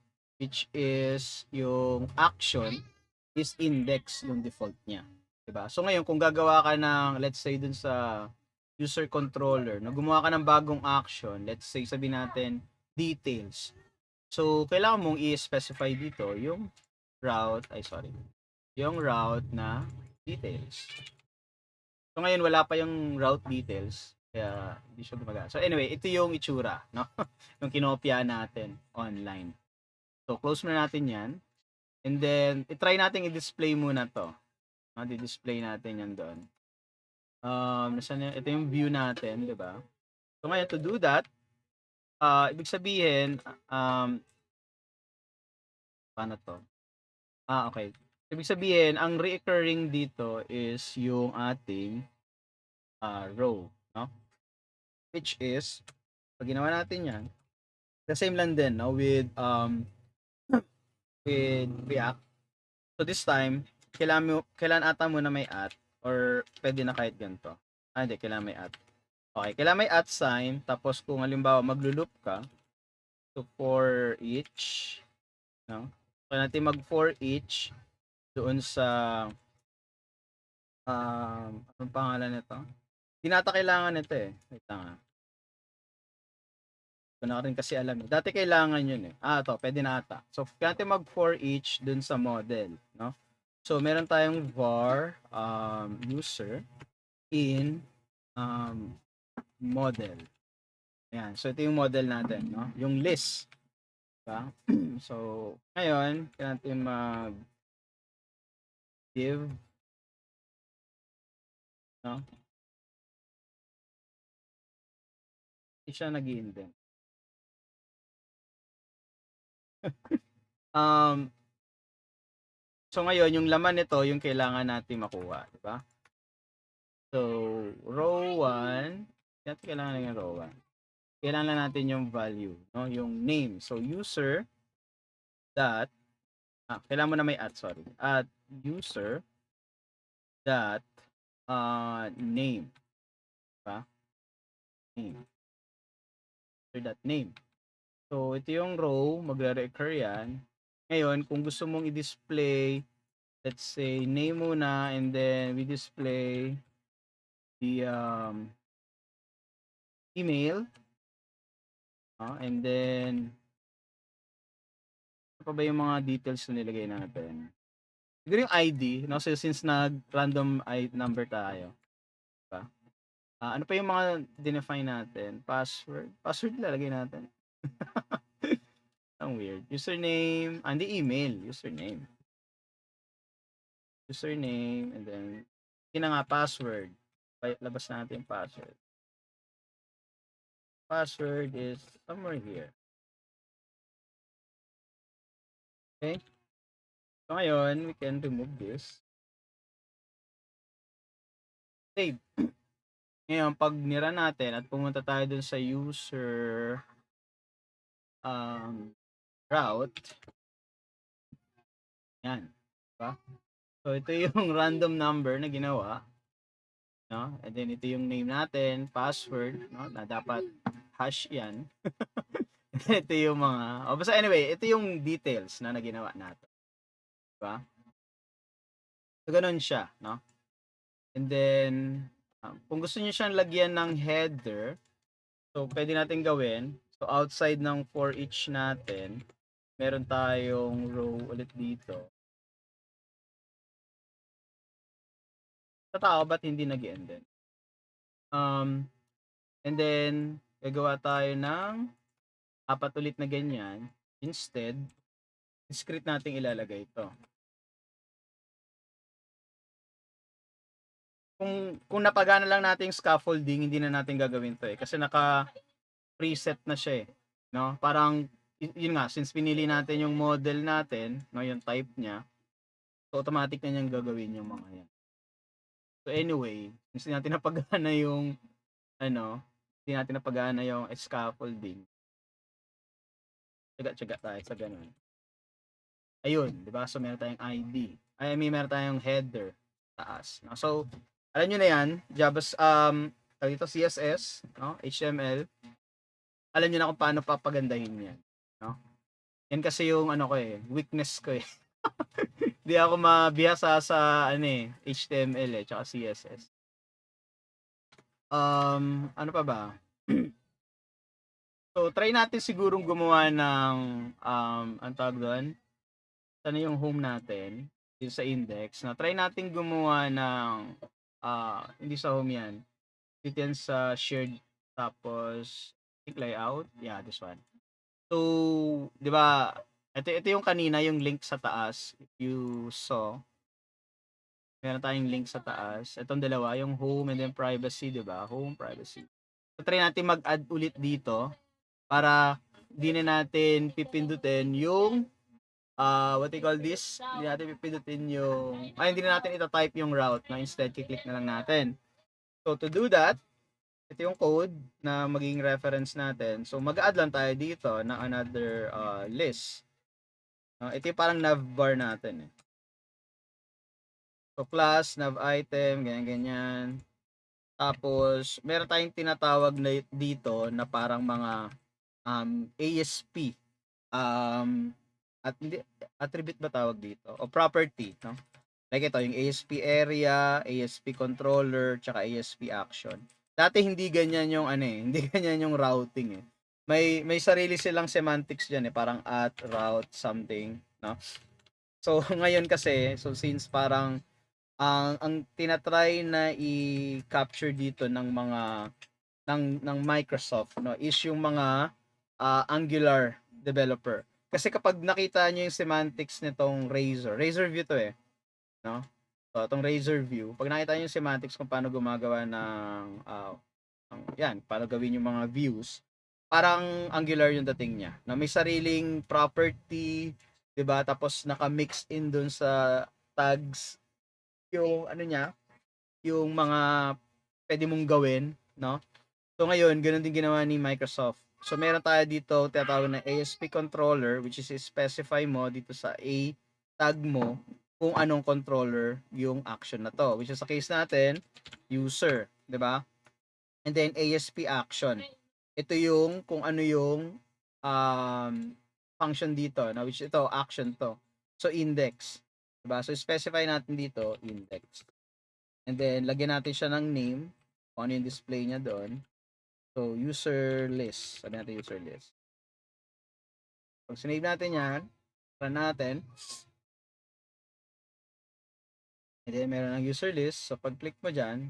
which is yung action, is index yung default niya. Diba? So ngayon, kung gagawa ka ng, let's say dun sa user controller, no, gumawa ka ng bagong action, let's say sabihin natin details. So kailangan mong i-specify dito yung route na details. So ngayon wala pa yung route details kaya hindi siya gumagana. So anyway, ito yung itsura, no? Yung kinopya natin online. So close muna natin 'yan. And then i-try natin i-display muna 'to. Di-display natin 'yan doon. Nasaan ito yung view natin, 'di ba? So ngayon to do that, ibig sabihin paano 'to? Okay. Ibig sabihin ang recurring dito is yung ating row, no? Which is pag ginawa natin 'yan, the same lang din, no, with React. So this time, kailangan ata muna may at or pwede na kahit ganito. Hindi, kailangan may at. Okay, kailangan may at sign. Tapos kung halimbawa maglo-loop ka, so for each, no? Kaya natin mag for each doon sa anong pangalan nito? Hindi nata kailangan nito eh. Wait lang ah. Ito na rin kasi alam eh. Dati kailangan yun eh. Ito, pwede na ata. So, kaya natin mag for each dun sa model, no? So, meron tayong var user in model. Ayan. So, ito yung model natin, no? Yung list. Diba? So, ngayon, kaya natin mag give, no? Hindi siya nag-i-indent. So ngayon, yung laman nito, yung kailangan natin makuha, di ba? So, row 1, natin kailangan lang yung row 1. Kailangan natin yung value, no? Yung name. So, user dot, kailangan mo na may at, sorry. At user dot name. Diba? Name. User dot name. So, ito yung row, magre-recur yan. Ngayon, kung gusto mong i-display, let's say, name muna, and then we display the email. And then, ano pa ba yung mga details na nilagay natin? Siguro yung ID, no? So, since nag-random number tayo. Diba? Ano pa yung mga define natin? Password. Password lalagay natin. Ang weird. Username. Hindi email. Username. Username. And then, yun nga, password. Labas natin yung password. Password is somewhere here. Okay? So, ngayon, we can remove this. Save. Ngayon, pag nira natin at pumunta tayo dun sa user route, yan. Diba? So, ito yung random number na ginawa. No? And then, ito yung name natin, password, no? Na dapat hash yan. Ito yung mga, basta anyway, ito yung details na ginawa natin. Diba? So, ganun siya, no? And then, kung gusto niyo siyang lagyan ng header, so, pwede natin gawin. So, outside ng for each natin, meron tayong row ulit dito. Sa tao, ba't hindi nag-end din? And then, gagawa tayo ng 4 ulit na ganyan. Instead, discrete natin ilalagay ito. Kung napagana lang natin yung scaffolding, hindi na natin gagawin to eh. Kasi naka-preset na siya eh. No? Parang, yun nga, since pinili natin yung model natin, no, yung type niya, so automatic na niyang gagawin yung mga yan. So anyway, since hindi natin napagana yung, hindi natin napagana yung scaffolding, tsaga-tsaga tayo sa ganun. Ayun, di ba? So meron tayong ID. Meron tayong header taas. No? So, alam nyo na yan, dito CSS, no? HTML. Alam nyo na kung paano papagandahin yan. No? Yan kasi yung weakness ko eh. Di ako mabihasa sa HTML tsaka CSS. Ano pa ba? So, try natin sigurong gumawa ng, anong tawag do'n? Sana yung home natin, yung sa index, na try natin gumawa ng, hindi sa home yan, dito yan sa shared, tapos, I think layout, yeah, this one. So, 'di ba, ito yung kanina, yung link sa taas, if you saw, meron tayong link sa taas. Itong dalawa, yung home and then privacy, 'di ba? Home, privacy. So, try natin mag-add ulit dito para di na natin pipindutin yung what do you call this? Hindi natin pipindutin yung hindi na natin ita-type yung route, no? Instead, kiklik na lang natin. So, to do that, ito yung code na magiging reference natin. So, mag-add lang tayo dito ng another list. Ito yung parang navbar natin eh. So, class, nav item, ganyan-ganyan. Tapos, meron tayong tinatawag na dito na parang mga ASP. At hindi, attribute ba tawag dito? O property, no? Like ito, yung ASP area, ASP controller, tsaka ASP action. Dati hindi ganyan yung hindi ganyan yung routing eh. May sarili silang semantics diyan eh, parang at, route, something, no? So ngayon kasi, so since parang ang tinatry na i-capture dito ng mga ng Microsoft, no, is yung mga Angular developer. Kasi kapag nakita niyo yung semantics nitong Razor View to eh, no? So, itong Razor View, pag nakita niyo yung semantics kung paano gumagawa ng yan, paano gawin yung mga views, parang Angular yung dating niya. Na may sariling property, 'di ba? Tapos naka-mix in dun sa tags yung niya, yung mga pwede mong gawin, no? So ngayon, ganoon din ginawa ni Microsoft. So meron tayo dito tinatawag na ASP controller, which is specify mo dito sa A tag mo kung anong controller yung action na to, which is sa case natin user, 'di ba? And then ASP action. Ito yung kung ano yung um, function dito, na which ito action to. So index, 'di ba? So specify natin dito index. And then lagyan natin siya ng name, kung ano yung display niya doon. So, user list. Sabi natin user list. Pag sinave natin yan, run natin. And then, meron ng user list. So, pag click mo dyan,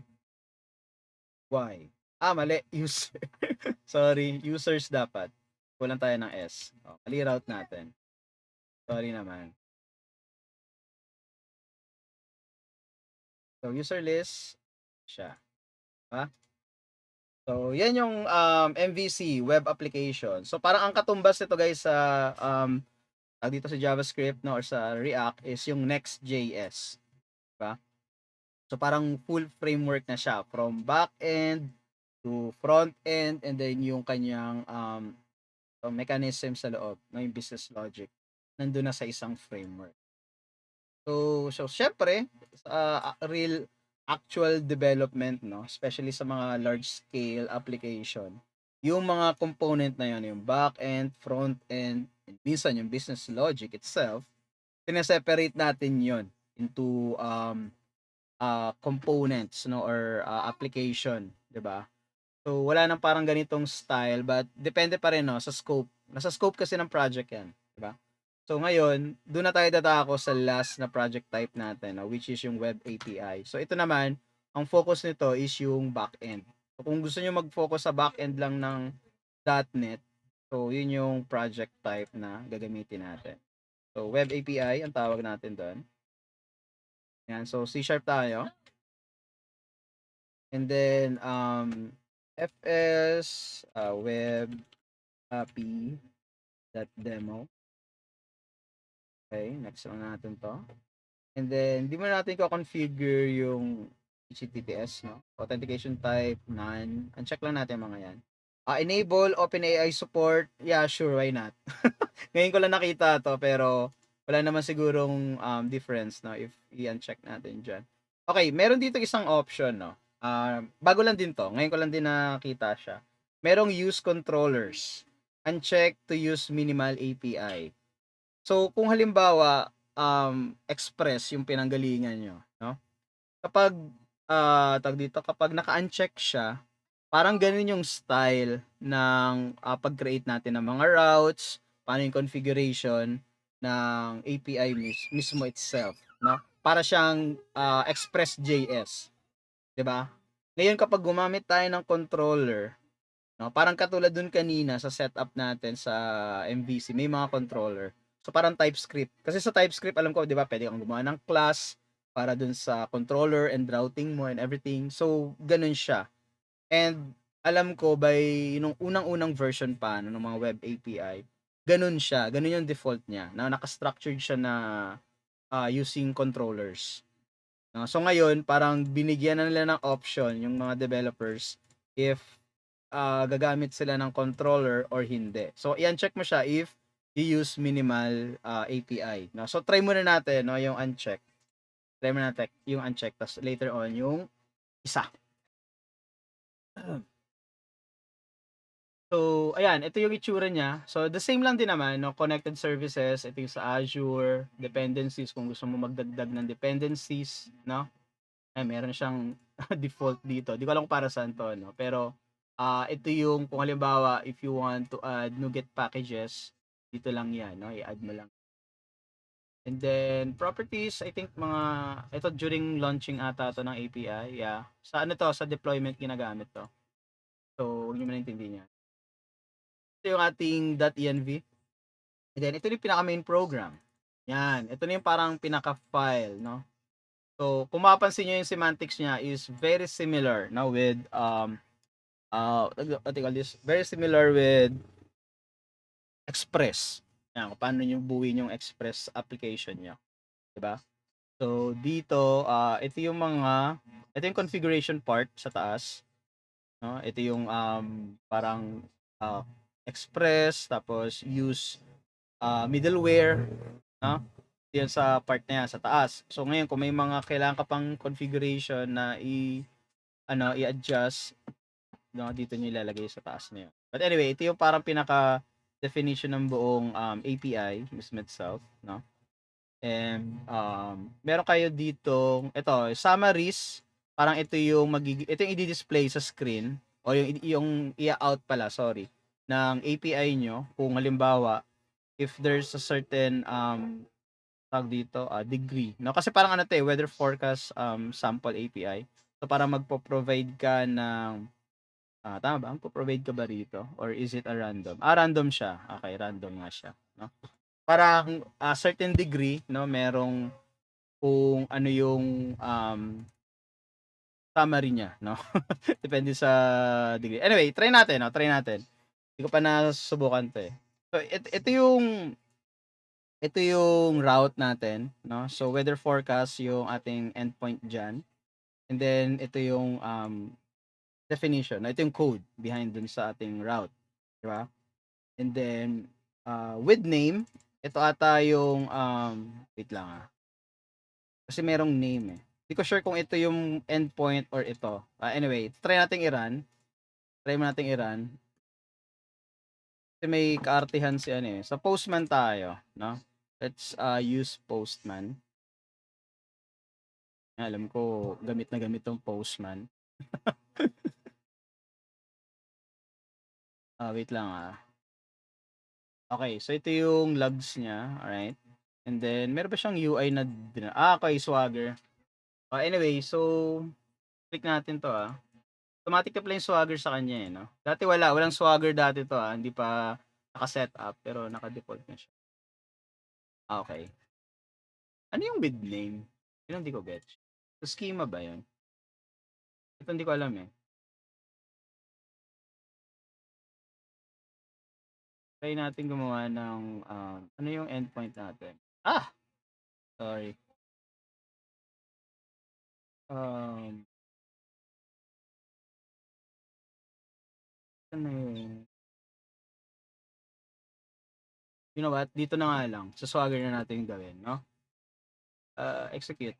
Y. Mali. User. Sorry. Users dapat. Kulang tayo ng S. Mali route natin. Sorry naman. So, user list. Siya. Ha? So, yan yung MVC, web application. So, parang ang katumbas nito guys sa dito sa JavaScript no, or sa React is yung Next.js. Diba? So parang full framework na siya from back end to front end, and then yung kanyang mechanism sa loob, no, yung business logic nandun na sa isang framework. So syempre, real actual development, no, especially sa mga large scale application, yung mga component na yun, yung back end, front end, and minsan yung business logic itself, sineseparate natin yon into components, no, or application, 'di ba? So wala nang parang ganitong style, but depende pa rin, no, sa scope. Nasa scope kasi ng project 'yan, 'di ba? So ngayon, doon na tayo dadako sa last na project type natin, no, which is yung web API. So ito naman, ang focus nito is yung backend. So kung gusto niyo mag-focus sa backend lang ng .NET, so yun yung project type na gagamitin natin. So web API ang tawag natin doon. Yan, so C# tayo. And then fs web API .demo. Okay, next lang natin to. And then di mo natin ko-configure yung HTTPS, no? Authentication type none. Uncheck lang natin mga yan. Enable OpenAI support. Yeah, sure, why not? Ngayon ko lang nakita to, pero wala naman sigurong difference, no, if i-uncheck natin dyan. Okay, meron dito isang option, no. Bago lang din to. Ngayon ko lang din nakita siya. Merong use controllers. Uncheck to use minimal API. So, kung halimbawa, Express yung pinanggalingan nyo, no? Kapag, tag dito, kapag naka-uncheck siya, Parang gano'n yung style ng, pag-create natin ng mga routes, paano yung configuration ng API mismo itself, 'no? Para siyang, Express.js, 'di ba? Ngayon kapag gumamit tayo ng controller, 'no, parang katulad dun kanina sa setup natin sa MVC, may mga controller. So, parang TypeScript. Kasi sa TypeScript alam ko 'di ba puwede kang gumawa ng class para dun sa controller and routing mo and everything. So, ganun siya. And alam ko by nung unang-unang version pa no, ng mga web API, ganun siya, ganun yung default niya, na naka-structured siya na using controllers. No? So ngayon, parang binigyan na nila ng option yung mga developers if gagamit sila ng controller or hindi. So i check mo siya if you use minimal API. No? So try muna natin no, yung uncheck. Try muna natin yung uncheck, tapos later on yung isa. So, ayan, ito yung itsura niya. So, the same lang din naman, no? Connected services, ito yung sa Azure, dependencies, kung gusto mo magdagdag ng dependencies, no? Ay, meron siyang default dito. Di ko alam kung para saan to, no? Pero, ito yung, kung halimbawa, if you want to add NuGet packages, dito lang yan, no? I-add mo lang. And then, properties, I think ito during launching ata to ng API, yeah. Sa ano to, sa deployment ginagamit to. So, huwag nyo maintindihan yan. Ito yung ating .env. And then, ito yung pinaka main program. Yan. Ito na yung parang pinaka-file, no? So, kung mapapansin nyo yung semantics niya is very similar, no? With, what do you call this? Very similar with Express. Yan, kung paano nyo buuin yung Express application nyo. Diba? So, dito, ito yung configuration part sa taas. No? Ito yung parang Express, tapos use middleware, no? Yan sa part na yan, sa taas. So ngayon kung may mga kailangan ka pang configuration na i-adjust, no, dito niyo ilalagay sa taas na yun. But anyway, ito yung parang pinaka definition ng buong API mismo itself, no? And meron kayo dito, ito, summaries, parang ito yung i-display sa screen o yung i-out pala, sorry, ng API nyo kung halimbawa if there's a certain tawag dito, degree, no? Kasi parang ano 'to, weather forecast sample API. So parang magpo-provide ka ng tama ba? Magpo-provide ka ba rito or is it a random? Random siya. Okay, random nga siya, no? Parang a certain degree, no, merong kung ano yung summary niya, no? Depende sa degree. Anyway, try natin, no? Try natin. Hindi ko pa nasubukan 'to, eh. So ito yung route natin, no? So, weather forecast yung ating endpoint dyan. And then, ito yung definition. Ito yung code behind dun sa ating route. Di ba? And then, with name, ito ata yung, wait lang kasi merong name eh. Hindi ko sure kung ito yung endpoint or ito. Anyway, try nating i-run. Try mo nating i-run. Kasi may kaartihan si ano eh. Sa Postman tayo, no? Let's use Postman. Alam ko, gamit na gamit tong Postman. Wait lang Okay, so ito yung logs niya, alright? And then, meron ba siyang UI na okay, Swagger. Anyway, so, click natin to Automatic na pala yung Swagger sa kanya no? Dati walang Swagger dati to hindi pa naka-set up, pero naka-default na siya. Okay. Ano yung with name? Yun hindi ko get. So, schema ba yun? Ito hindi ko alam eh. Try natin gumawa ng, ano yung endpoint natin? Sorry. Ano yun? You know what? Dito na nga lang. Sa Swagger na natin gawin, no? Execute.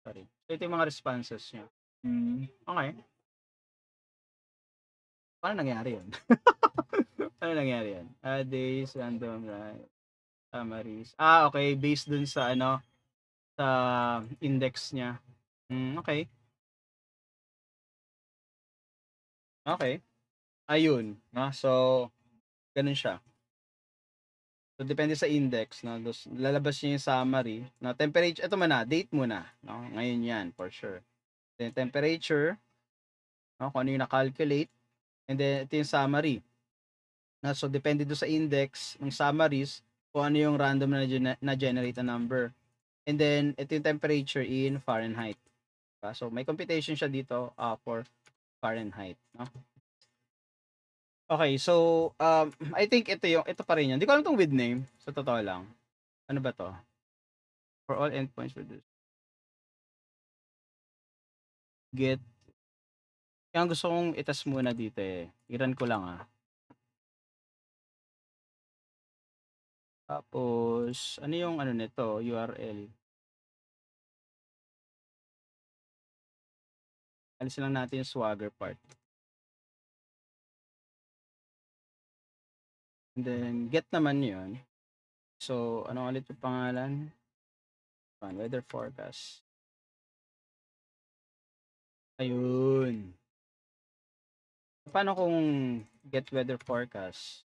Sorry. So, ito yung mga responses niya. Okay. Paano nangyari yun? Paano nangyari yun? Days, random, right? Summaries. Okay. Based dun sa ano, sa index niya. Okay. Okay. Ayun, 'no? So, gano'n siya. So, depende sa index, 'no? Tapos lalabas niya yung summary na temperature, eto muna, date muna, 'no? Ngayon 'yan for sure. Then temperature, 'no, kung ano yung na-calculate, and then ito yung summary. So, depende do'n sa index ng summaries kung ano yung random na generate na number. And then ito yung temperature in Fahrenheit. So, may computation siya dito for Fahrenheit, 'no? Okay, so, I think ito pa rin 'yun. Hindi ko alam 'tong with name, sa totoo lang. Ano ba 'to? For all endpoints reduced. Get kaya ang gusto kong i-test muna dito, i-run ko lang, Tapos ano yung ano nito, URL. Alisin lang natin yung Swagger part. And then get naman 'yun. So, ano ulit yung pangalan? Weather forecast. Ayun. Paano kung get weather forecast?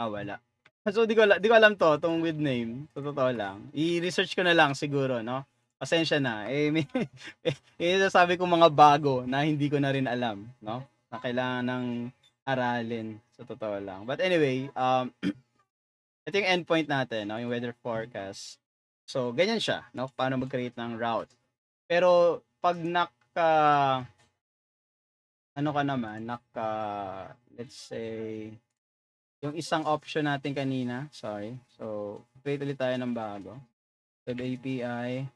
Wala. So, di ko alam 'tong with name, sa totoo lang. I-research ko na lang siguro, 'no? Pasensya na, may sabi ko mga bago na hindi ko na rin alam, 'no? Na kailangan ng aralin, sa totoo lang. But anyway, ito yung endpoint natin, 'no, yung weather forecast. So, ganyan siya, 'no, paano mag-create ng route. Pero 'pag ano ka naman, let's say, yung isang option natin kanina, sorry. So, create ulit tayo ng bago. Web API.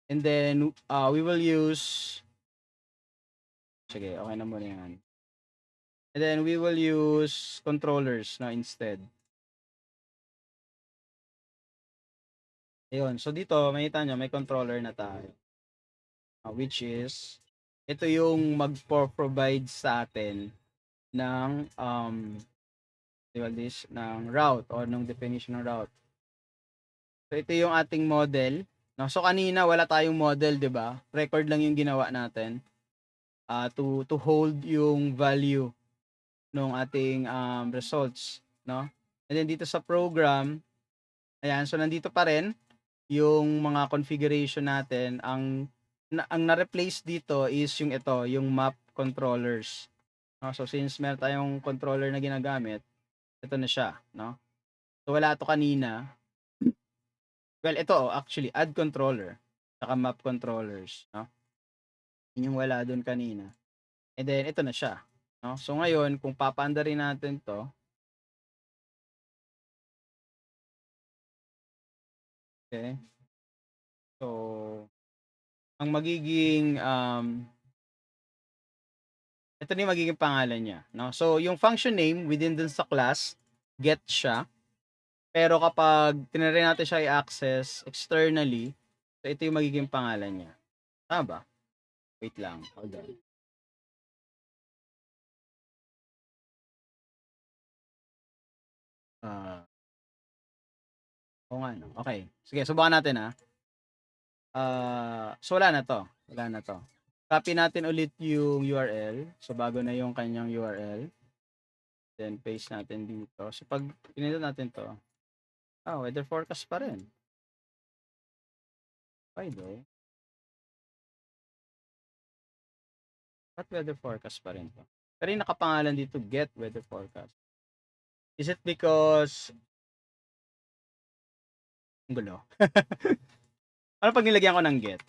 And then, we will use, sige, okay na muna yan. And then, we will use controllers na instead. Ayun. So, dito, makita nyo, may controller na tayo. Which is, ito yung mag-provide sa atin ng, ng route or ng definition ng route. So, ito yung ating model. No? So, kanina wala tayong model, di ba? Record lang yung ginawa natin to hold yung value ng ating results. No? And then dito sa program, ayan, so nandito pa rin yung mga configuration natin. Ang na-replace dito is yung map controllers. No? So, since meron tayong controller na ginagamit, ito na siya. No? So, wala ito kanina. Well, ito actually, add controller, saka map controllers, no? Yun yung wala doon kanina. And then, ito na siya, no? So, ngayon, kung papaandarin natin to, okay? So, ang magiging, ito na yung magiging pangalan niya, no? So, yung function name within dun sa class, get siya. Pero kapag tinry natin siya i-access externally, so ito yung magiging pangalan niya. Tama ba? Wait lang, hold on. Oo nga, no? Okay. Sige, subukan natin, so wala na to. Wala na to. Copy natin ulit yung URL. So bago na yung kanyang URL. Then paste natin dito. So pag pinindot natin to, weather forecast pa rin. Why though? Ba't weather forecast pa rin to? Pero yung nakapangalan dito, get weather forecast. Is it because ang gulo? Ano pag nilagyan ko ng get?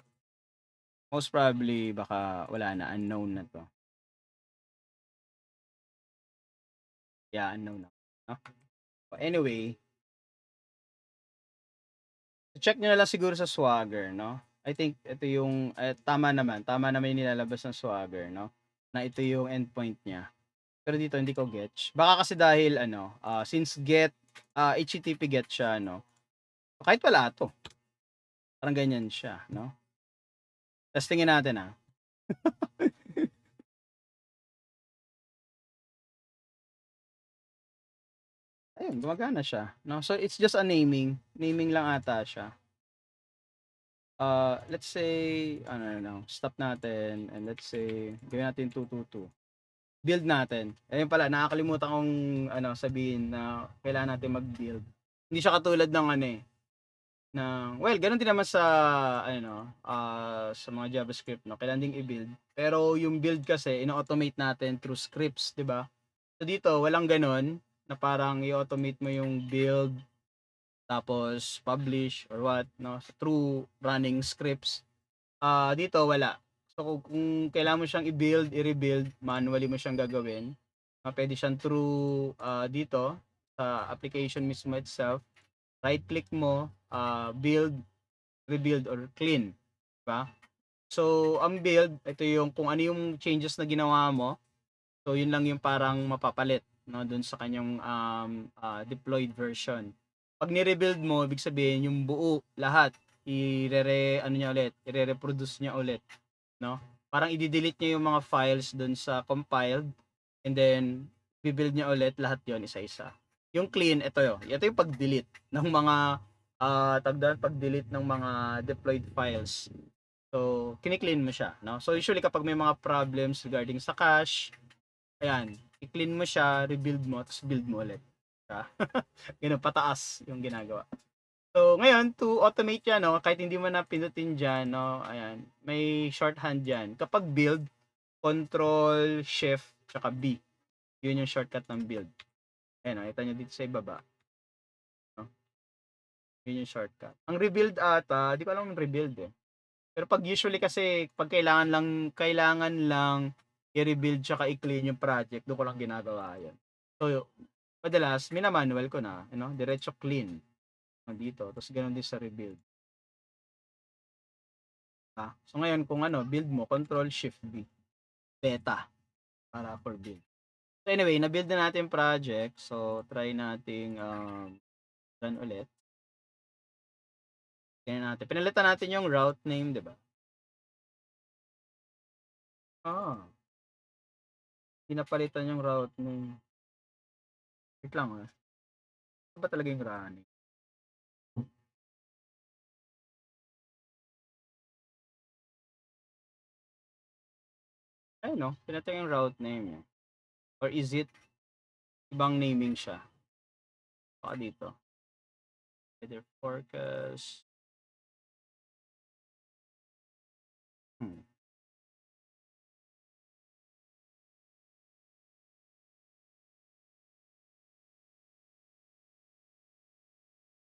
Most probably baka wala na, unknown na to. Yeah, unknown na. No? Anyway, check nyo na lang siguro sa Swagger, no? I think ito yung, tama naman yung nilalabas ng Swagger, no? Na ito yung endpoint niya. Pero dito hindi ko gets. Baka kasi dahil since get, HTTP get siya, no? Kahit wala to. Parang ganyan siya, no? Testingin natin, ayun, gumagana siya, no? So, it's just a naming lang ata siya. Let's say, ano, stop natin, and let's say, gawin natin 222. Build natin. Ayun pala, nakakalimutan kong sabihin na kailangan natin mag-build. Hindi siya katulad ng well, ganun din naman sa sa mga JavaScript, no. Kailangan ding i-build. Pero yung build kasi ino-automate natin through scripts, 'di ba? So dito walang ganun na parang i-automate mo yung build tapos publish or what, no, through running scripts. Dito wala. So kung kailangan mo siyang i-build, i-rebuild, manually mo siyang gagawin. Pwede siyang through dito sa application mismo itself. Right click mo, build, rebuild or clean, 'di ba? So ang build, ito yung kung ano yung changes na ginawa mo. So yun lang yung parang mapapalit, no, dun sa kanyang deployed version. Pag ni-rebuild mo, ibig sabihin yung buo lahat i-reproduce niya ulit, no? Parang i-delete niya yung mga files dun sa compiled and then i-build niya ulit lahat yon isa-isa. Yung clean, ito yo. Ito yung pag-delete ng mga pag-delete ng mga deployed files. So, kini-clean mo siya, no? So, usually kapag may mga problems regarding sa cache, ayan, i-clean mo siya, rebuild mo, tapos build mo ulit. Ganun, pataas yung ginagawa. So, ngayon, to automate yan, no, kahit hindi mo na pinutin dyan, no, ayan, may shorthand dyan. Kapag build, Control, Shift, tsaka B. Yun yung shortcut ng build. Ayan, nakita nyo dito sa ibaba. No? Yun yung shortcut. Ang rebuild ata, di ko alam yung rebuild eh. Pero pag usually kasi, pag kailangan lang i-rebuild tsaka i-clean yung project, doon ko lang ginagawa yan. So, madalas, minamanual ko na, diretso clean. Dito, tapos ganoon din sa rebuild. So ngayon, kung build mo, Control Shift B. Beta. Para for build. So anyway, na-build na natin project. So, try nating run ulit. Tingnan natin. Pinalitan natin yung route name, di ba? Pinapalitan yung route name. Wait lang ah. Ito ba talaga yung running? Ayun no, pinalitan yung route name. Or is it ibang naming siya? Baka dito. Either forecast.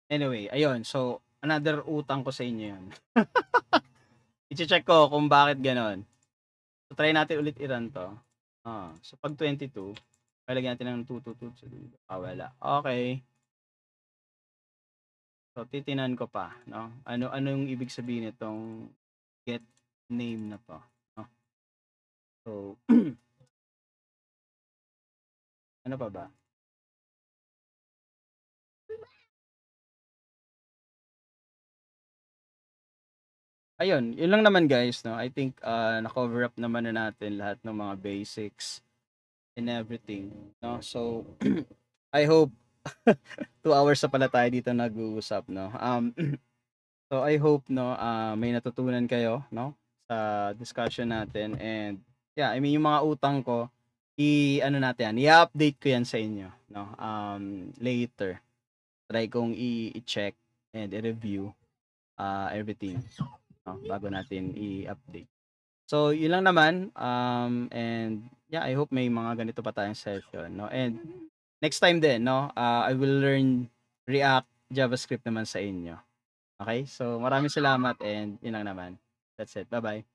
Anyway, ayun. So, another utang ko sa inyo yun. I-check ko kung bakit ganon. So, try natin ulit i-run to. So pag 22, palagyan natin ng 222. So, wala. Okay. So, titinan ko pa, no? Ano yung ibig sabihin nitong get name na to, no? So, ano pa ba? Ayun, yun lang naman guys, no? I think na-cover up naman na natin lahat ng mga basics and everything, no? So, I hope 2 hours na pala tayo dito nag-uusap, no? So I hope no may natutunan kayo, no, sa discussion natin and yeah, I mean yung mga utang ko ano natin yan, i-update ko yan sa inyo, no? Later. Try kong i-check and i-review everything, no, bago natin i-update. So, yun lang naman. And yeah, I hope may mga ganito pa tayong session, no? And next time din, no, I will learn React, JavaScript naman sa inyo. Okay? So, maraming salamat and yun lang naman. That's it. Bye-bye.